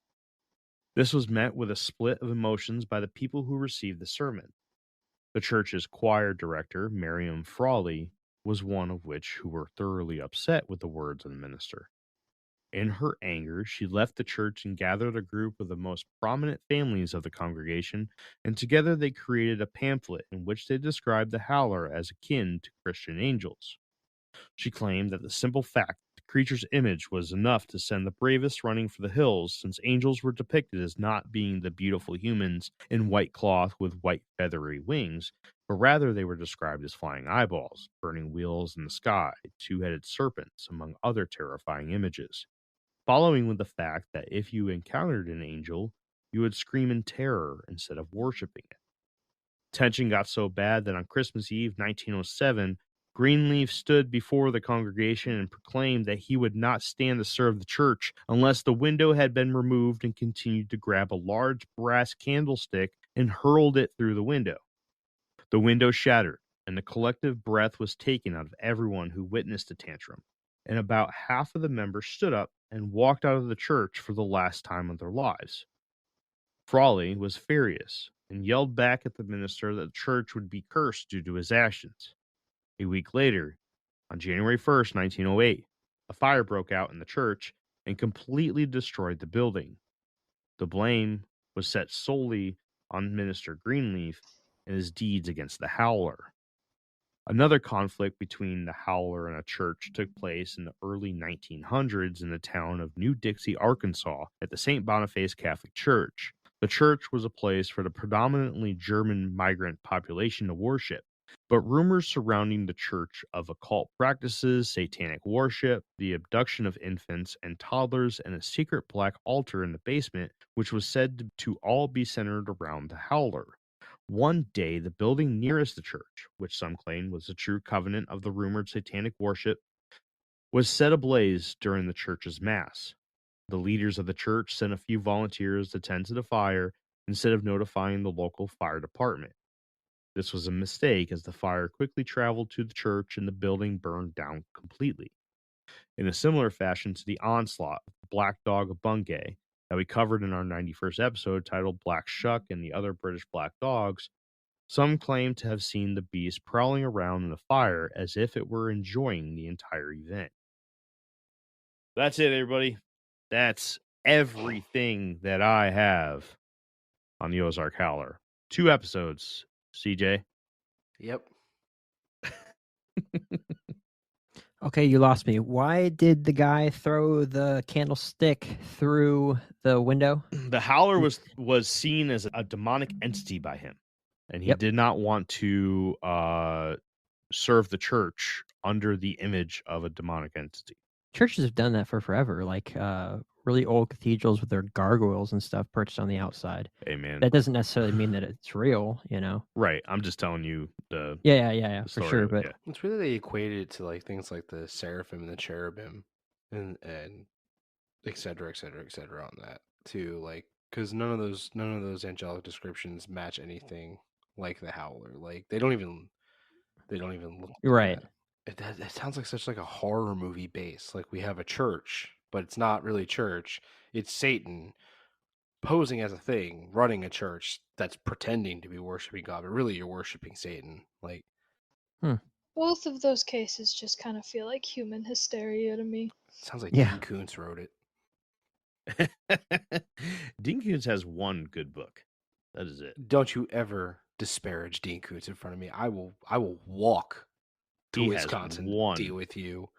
This was met with a split of emotions by the people who received the sermon. The church's choir director, Miriam Frawley, was one of which who were thoroughly upset with the words of the minister. In her anger, she left the church and gathered a group of the most prominent families of the congregation, and together they created a pamphlet in which they described the howler as akin to Christian angels. She claimed that the simple fact that the creature's image was enough to send the bravest running for the hills, since angels were depicted as not being the beautiful humans in white cloth with white feathery wings, but rather they were described as flying eyeballs, burning wheels in the sky, two-headed serpents, among other terrifying images. Following with the fact that if you encountered an angel, you would scream in terror instead of worshiping it. Tension got so bad that on Christmas Eve 1907, Greenleaf stood before the congregation and proclaimed that he would not stand to serve the church unless the window had been removed, and continued to grab a large brass candlestick and hurled it through the window. The window shattered, and the collective breath was taken out of everyone who witnessed the tantrum, and about half of the members stood up and walked out of the church for the last time of their lives. Frawley was furious and yelled back at the minister that the church would be cursed due to his actions. A week later, on January 1st, 1908, a fire broke out in the church and completely destroyed the building. The blame was set solely on Minister Greenleaf and his deeds against the howler. Another conflict between the Howler and a church took place in the early 1900s in the town of New Dixie, Arkansas, at the St. Boniface Catholic Church. The church was a place for the predominantly German migrant population to worship, but rumors surrounding the church of occult practices, satanic worship, the abduction of infants and toddlers, and a secret black altar in the basement, which was said to all be centered around the Howler. One day, the building nearest the church, which some claim was the true covenant of the rumored satanic worship, was set ablaze during the church's mass. The leaders of the church sent a few volunteers to tend to the fire instead of notifying the local fire department. This was a mistake, as the fire quickly traveled to the church and the building burned down completely. In a similar fashion to the onslaught of the Black Dog of Bungay that we covered in our 91st episode titled Black Shuck and the Other British Black Dogs, some claim to have seen the beast prowling around in the fire as if it were enjoying the entire event. That's it, everybody. That's everything that I have on the Ozark Howler. 2 episodes, CJ. Yep. Okay, you lost me. Why did the guy throw the candlestick through the window? The Howler was seen as a demonic entity by him, and he did not want to serve the church under the image of a demonic entity. Churches have done that for forever, like really old cathedrals with their gargoyles and stuff perched on the outside. Amen. That doesn't necessarily mean that it's real, you know? Right. I'm just telling you the Yeah, the for story sure. of it, But yeah. It's weird that they equated it to like things like the seraphim and the cherubim, and et cetera, et cetera, et cetera on that too. Like, because none of those angelic descriptions match anything like the Howler. Like they don't even look you're right. that sounds like such like a horror movie base. Like we have a church, but it's not really church. It's Satan posing as a thing, running a church that's pretending to be worshiping God, but really you're worshiping Satan. Like, Both of those cases just kind of feel like human hysteria to me. sounds like Yeah. Dean Koontz wrote it. Dean Koontz has one good book. That is it. Don't you ever disparage Dean Koontz in front of me. I will walk to He has Wisconsin one. to deal with you.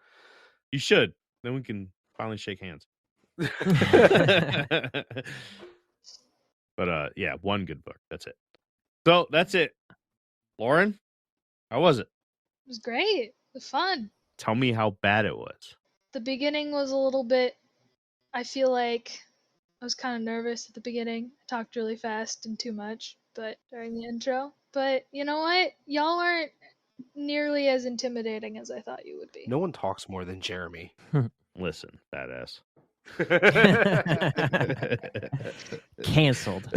You should. Then we can finally shake hands. But yeah, one good book. That's it. So that's it. Lauren, how was it? It was great. It was fun. Tell me how bad it was. The beginning was a little bit, I feel like I was kind of nervous at the beginning. I talked really fast and too much, but during the intro. But you know what? Y'all aren't nearly as intimidating as I thought you would be. No one talks more than Jeremy. Listen, badass. Canceled.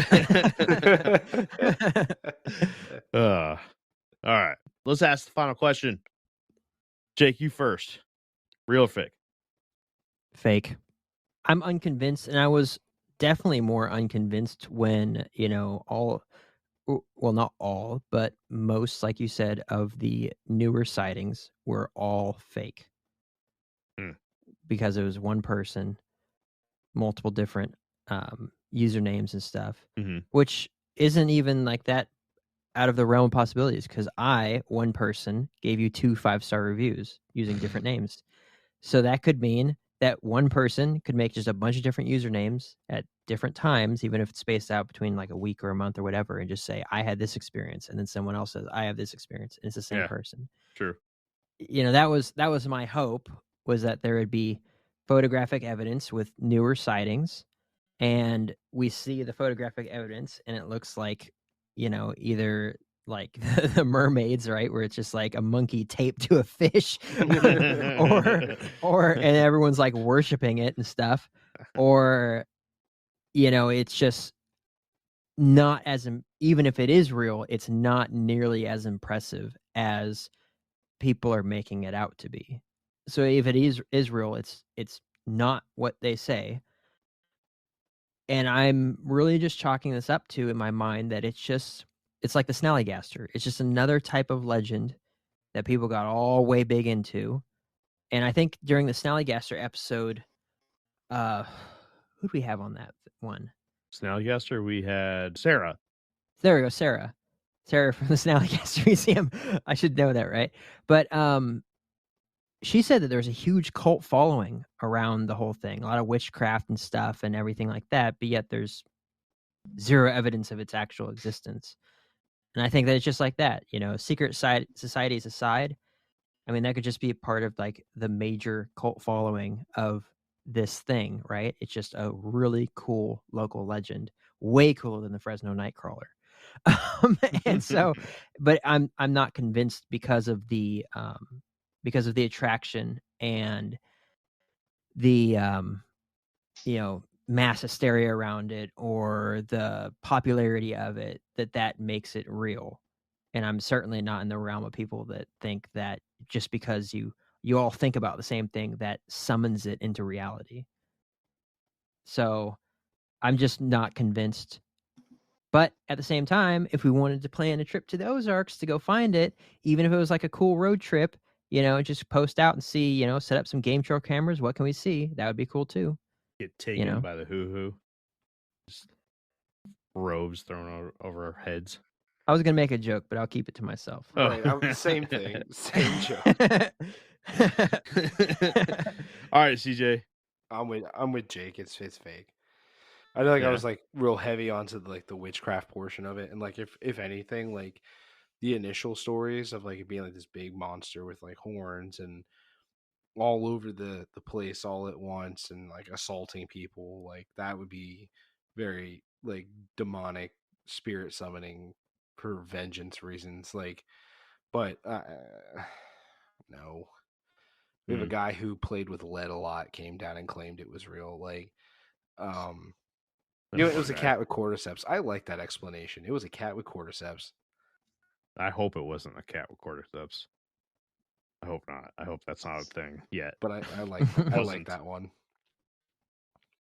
All right. Let's ask the final question. Jake, you first. Real or fake? Fake. I'm unconvinced, and I was definitely more unconvinced when, you know, well, not all, but most, like you said, of the newer sightings were all fake. Because it was one person, multiple different usernames and stuff, which isn't even like that out of the realm of possibilities, because one person, gave you 2 5-star reviews using different names. So that could mean that one person could make just a bunch of different usernames at different times, even if it's spaced out between like a week or a month or whatever, and just say, I had this experience. And then someone else says, I have this experience. And it's the same person. True. You know, that was my hope, was that there would be photographic evidence with newer sightings, and we see the photographic evidence and it looks like, you know, either like the mermaids, right, where it's just like a monkey taped to a fish, or and everyone's like worshiping it and stuff, or, you know, it's just not as, even if it is real, it's not nearly as impressive as people are making it out to be. So if it is real, it's not what they say. And I'm really just chalking this up to, in my mind, that it's like the Snallygaster. It's just another type of legend that people got all way big into. And I think during the Snallygaster episode, who'd we have on that one? Snallygaster, we had Sarah. There we go, Sarah. Sarah from the Snallygaster Museum. I should know that, right? But she said that there's a huge cult following around the whole thing, a lot of witchcraft and stuff and everything like that, but yet there's zero evidence of its actual existence. And I think that it's just like that, secret societies aside. I mean, that could just be a part of like the major cult following of this thing, right? It's just a really cool local legend, way cooler than the Fresno Nightcrawler. And so, but I'm not convinced because of the attraction and the mass hysteria around it or the popularity of it that makes it real. And I'm certainly not in the realm of people that think that just because you all think about the same thing that summons it into reality. So I'm just not convinced. But at the same time, if we wanted to plan a trip to the Ozarks to go find it, even if it was like a cool road trip, just post out and see, set up some game trail cameras. What can we see? That would be cool too. Get taken by the hoo-hoo. Just robes thrown over our heads. I was going to make a joke, but I'll keep it to myself. Oh. Right, same thing. Same joke. All right, CJ. I'm with Jake. It's fake. I know, I was like real heavy onto the witchcraft portion of it, and like if anything, like the initial stories of like it being like this big monster with like horns and all over the place all at once and like assaulting people, like that would be very like demonic spirit summoning for vengeance reasons. Like, but no. We have a guy who played with lead a lot, came down and claimed it was real. Like, it was a cat with cordyceps. I like that explanation. It was a cat with cordyceps. I hope it wasn't a cat with cordyceps. I hope not. I hope that's not a thing yet. But I like I like that one.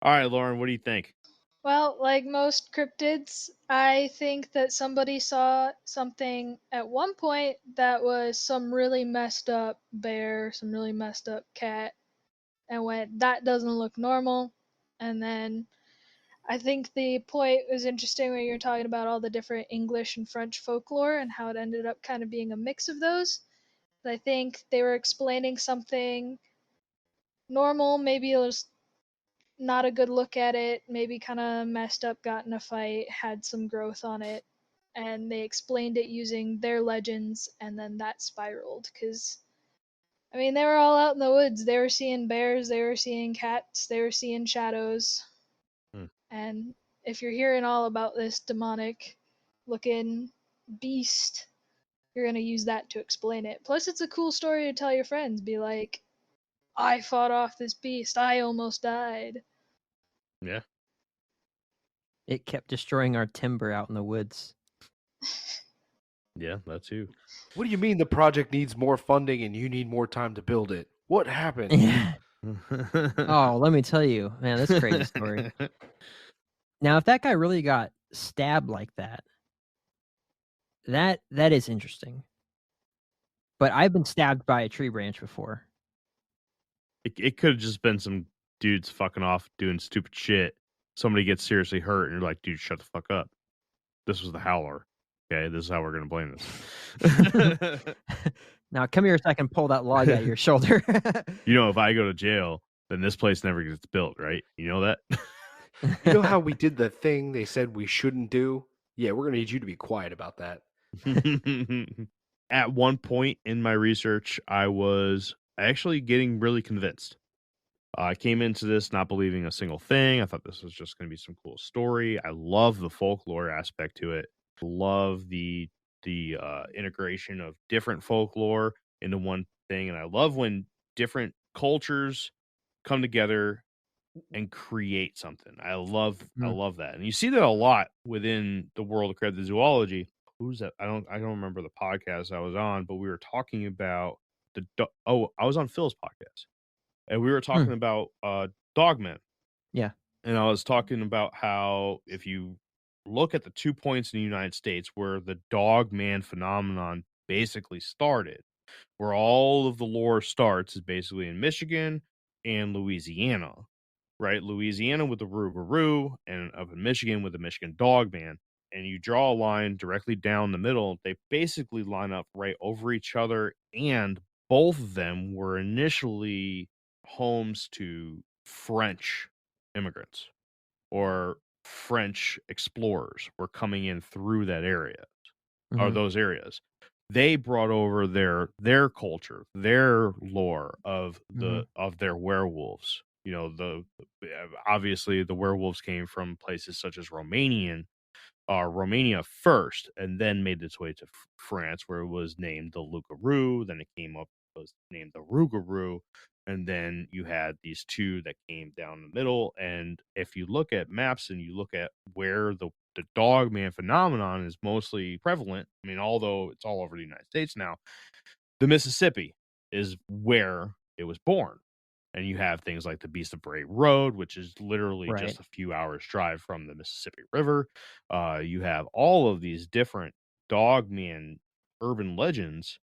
All right, Lauren, what do you think? Well, like most cryptids, I think that somebody saw something at one point that was some really messed up bear, some really messed up cat, and went, that doesn't look normal. And then I think the point was interesting when you were talking about all the different English and French folklore and how it ended up kind of being a mix of those. I think they were explaining something normal, maybe it was not a good look at it, maybe kind of messed up, got in a fight, had some growth on it, and they explained it using their legends, and then that spiraled. Because, I mean, they were all out in the woods. They were seeing bears, they were seeing cats, they were seeing shadows. And if you're hearing all about this demonic looking beast, you're going to use that to explain it. Plus, it's a cool story to tell your friends. Be like, I fought off this beast, I almost died. Yeah. It kept destroying our timber out in the woods. Yeah, that too. What do you mean the project needs more funding and you need more time to build it? What happened? Yeah. Oh, let me tell you, man, that's a crazy story. Now, if that guy really got stabbed like that, that is interesting. But I've been stabbed by a tree branch before. It could have just been some dudes fucking off doing stupid shit. Somebody gets seriously hurt, and you're like, dude, shut the fuck up. This was the Howler. Okay, this is how we're going to blame this. Now, come here so I can pull that log out of your shoulder. If I go to jail, then this place never gets built, right? You know that? You know how we did the thing they said we shouldn't do? Yeah, we're going to need you to be quiet about that. At one point in my research, I was actually getting really convinced. I came into this not believing a single thing. I thought this was just going to be some cool story. I love the folklore aspect to it. Love the integration of different folklore into one thing, and I love when different cultures come together and create something. I love that, and you see that a lot within the world of cryptozoology. Who's that? I don't remember the podcast I was on, but we were talking about I was on Phil's podcast, and we were talking about dogmen. Yeah, and I was talking about how if you look at the 2 points in the United States where the dogman phenomenon basically started, where all of the lore starts is basically in Michigan and Louisiana, right? Louisiana with the Rougarou, and up in Michigan with the Michigan Dogman. and you draw a line directly down the middle, they basically line up right over each other, and both of them were initially homes to French immigrants or French explorers were coming in through that area or those areas. They brought over their culture, their lore of their werewolves. You know, obviously the werewolves came from places such as Romania first, and then made its way to France, where it was named the Loup-garou. Then it was named the Rougarou, and then you had these two that came down the middle. And if you look at maps and you look at where the dog man phenomenon is mostly prevalent, I mean, although it's all over the United States now, the Mississippi is where it was born. And you have things like the Beast of Bray Road, which is literally just a few hours drive from the Mississippi River. You have all of these different dogman urban legends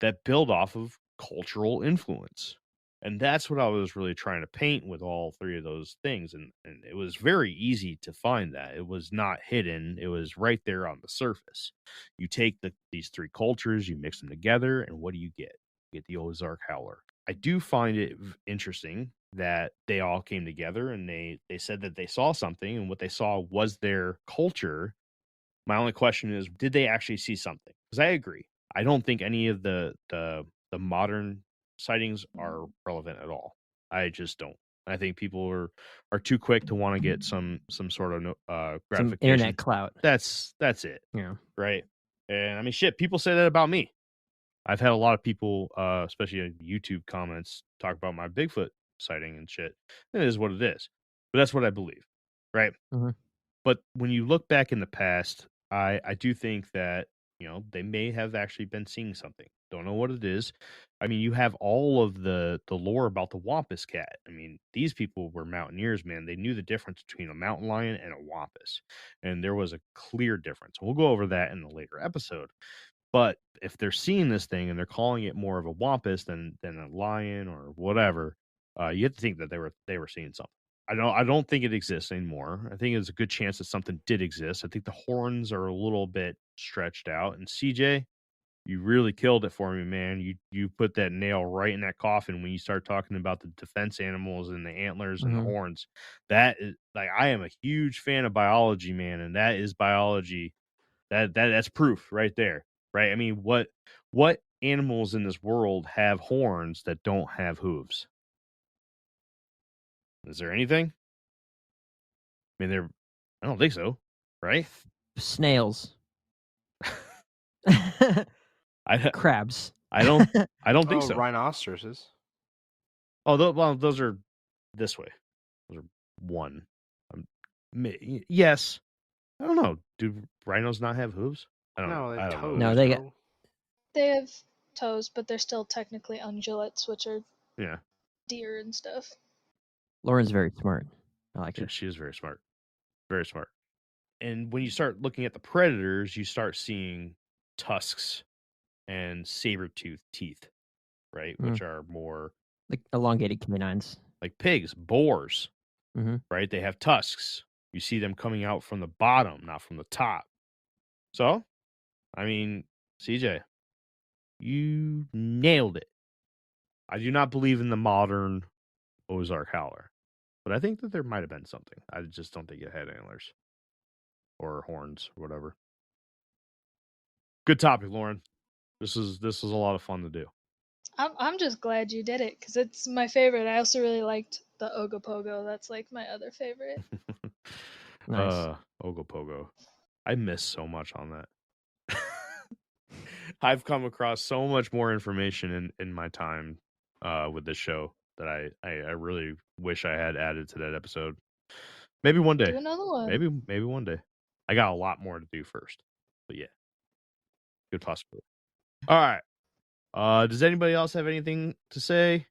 that build off of cultural influence. And that's what I was really trying to paint with all three of those things. And it was very easy to find that. It was not hidden. It was right there on the surface. You take these three cultures, you mix them together, and what do you get? You get the Ozark Howler. I do find it interesting that they all came together and they said that they saw something, and what they saw was their culture. My only question is, did they actually see something? Because I agree. I don't think any of the modern sightings are relevant at all. I just don't. I think people are too quick to want to get some sort of gratification. Some internet clout. That's it. Yeah. Right. And I mean, shit, people say that about me. I've had a lot of people, especially in YouTube comments, talk about my Bigfoot sighting and shit. It is what it is. But that's what I believe. Right. But when you look back in the past, I do think that, you know, they may have actually been seeing something. Don't know what it is. I mean, you have all of the lore about the Wampus cat. I mean, these people were mountaineers, man. They knew the difference between a mountain lion and a Wampus. And there was a clear difference. We'll go over that in a later episode. But if they're seeing this thing and they're calling it more of a Wampus than a lion or whatever, you have to think that they were seeing something. I don't think it exists anymore. I think there's a good chance that something did exist. I think the horns are a little bit stretched out. And CJ, you really killed it for me, man. You put that nail right in that coffin when you start talking about the defense animals and the antlers and the horns. That is, like, I am a huge fan of biology, man, and that is biology. That's proof right there. Right? I mean, what animals in this world have horns that don't have hooves? Is there anything? I mean, I don't think so, right? Snails. Crabs. I don't think so. Rhinoceroses. Oh, well, those are this way. Those are one. Yes. I don't know. Do rhinos not have hooves? I don't know. They have toes. No, they have toes, but they're still technically ungulates, which are deer and stuff. Lauren's very smart. I like it. She is very smart. Very smart. And when you start looking at the predators, you start seeing tusks and saber-toothed teeth, right? Which are more like elongated canines. Like pigs, boars, right? They have tusks. You see them coming out from the bottom, not from the top. So, I mean, CJ, you nailed it. I do not believe in the modern Ozark Howler, but I think that there might have been something. I just don't think it had antlers or horns or whatever. Good topic, Lauren. This was a lot of fun to do. I'm just glad you did it because it's my favorite. I also really liked the Ogopogo. That's like my other favorite. Nice. Ogopogo. I miss so much on that. I've come across so much more information in my time with this show that I really wish I had added to that episode. Maybe one day. Do another one. Maybe one day. I got a lot more to do first. But yeah. Good possibility. All right. Does anybody else have anything to say?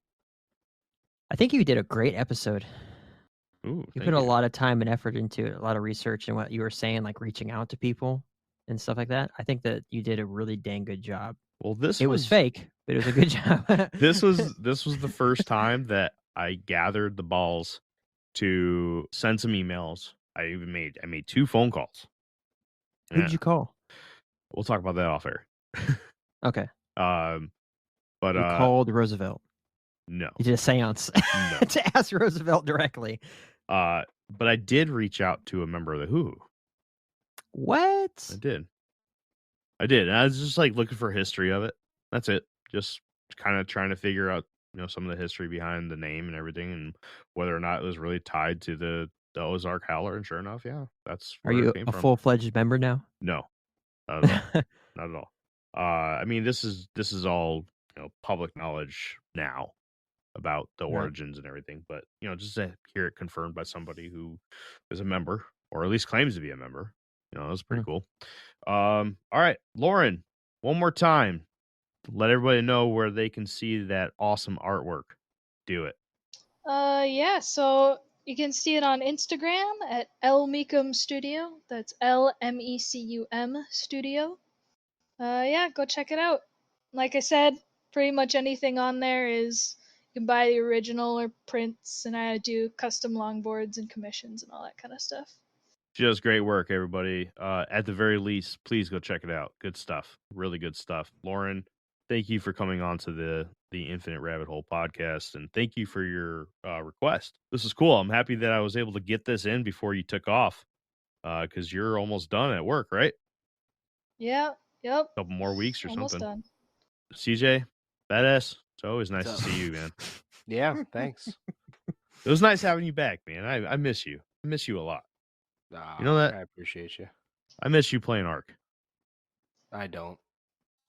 I think you did a great episode. Ooh, you put a lot of time and effort into it, a lot of research, and what you were saying, like reaching out to people and stuff like that. I think that you did a really dang good job. Well, it was fake, but it was a good job. This was the first time that I gathered the balls to send some emails. I made 2 phone calls. Who did you call? We'll talk about that off air. Okay. But you called Roosevelt. No. You did a seance to ask Roosevelt directly. But I did reach out to a member of the Who. What? I did. And I was just like looking for history of it. That's it. Just kind of trying to figure out, some of the history behind the name and everything, and whether or not it was really tied to the Ozark Howler. And sure enough, yeah, that's where Are you it came a from. full-fledged member now? No, not at all. Not at all. I mean, this is all public knowledge now about the origins and everything, but just to hear it confirmed by somebody who is a member, or at least claims to be a member, that's pretty cool. All right, Lauren, one more time, let everybody know where they can see that awesome artwork. Do it. Yeah, so you can see it on Instagram at Lmecum Studio. That's LMECUM Studio. Yeah, go check it out. Like I said, pretty much anything on there is you can buy the original or prints, and I do custom longboards and commissions and all that kind of stuff. She does great work, everybody. At the very least, please go check it out. Good stuff. Really good stuff. Lauren, thank you for coming on to the Infinite Rabbit Hole podcast, and thank you for your request. This is cool. I'm happy that I was able to get this in before you took off, because you're almost done at work, right? Yeah, yep. A couple more weeks or almost something. Done. CJ, badass. It's always nice to see you, man. Yeah, thanks. It was nice having you back, man. I miss you. I miss you a lot. You know that? I appreciate you. I miss you playing Ark. I don't.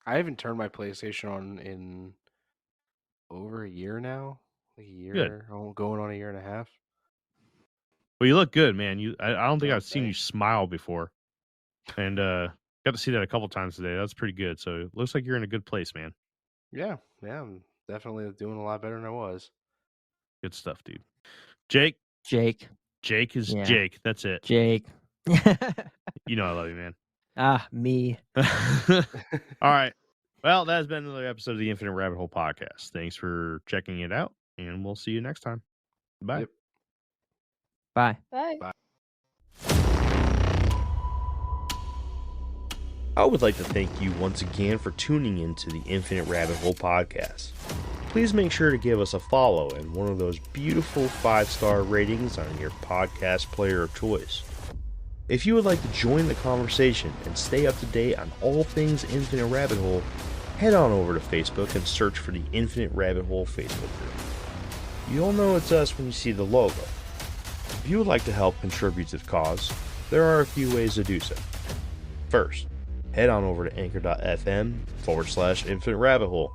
I haven't turned my PlayStation on in over a year now. Like a year, Good. Going on a year and a half. Well, you look good, man. I don't think I've seen you Thanks. smile before, and got to see that a couple times today. That's pretty good. So it looks like you're in a good place, man. Yeah, I'm definitely doing a lot better than I was. Good stuff, dude. Jake is Jake. That's it. Jake. You know I love you, man. Me. All right. Well, that has been another episode of the Infinite Rabbit Hole podcast. Thanks for checking it out, and we'll see you next time. Bye. Yep. Bye. Bye. I would like to thank you once again for tuning in to the Infinite Rabbit Hole podcast. Please make sure to give us a follow and one of those beautiful 5-star ratings on your podcast player of choice. If you would like to join the conversation and stay up to date on all things Infinite Rabbit Hole, head on over to Facebook and search for the Infinite Rabbit Hole Facebook group. You'll know it's us when you see the logo. If you would like to help contribute to the cause, there are a few ways to do so. First, head on over to anchor.fm/Infinite Rabbit Hole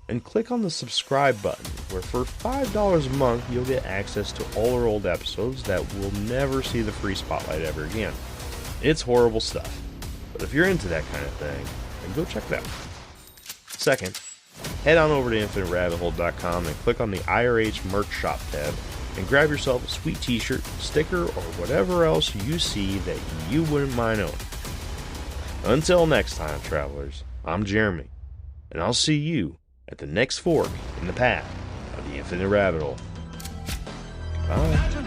and click on the subscribe button, where for $5 a month you'll get access to all our old episodes that will never see the free spotlight ever again. It's horrible stuff, but if you're into that kind of thing, then go check it out. Second, head on over to InfiniteRabbitHole.com and click on the IRH merch shop tab and grab yourself a sweet t-shirt, sticker, or whatever else you see that you wouldn't mind owning. Until next time, travelers, I'm Jeremy, and I'll see you at the next fork in the path of the Infinite Rabbit Hole. Bye.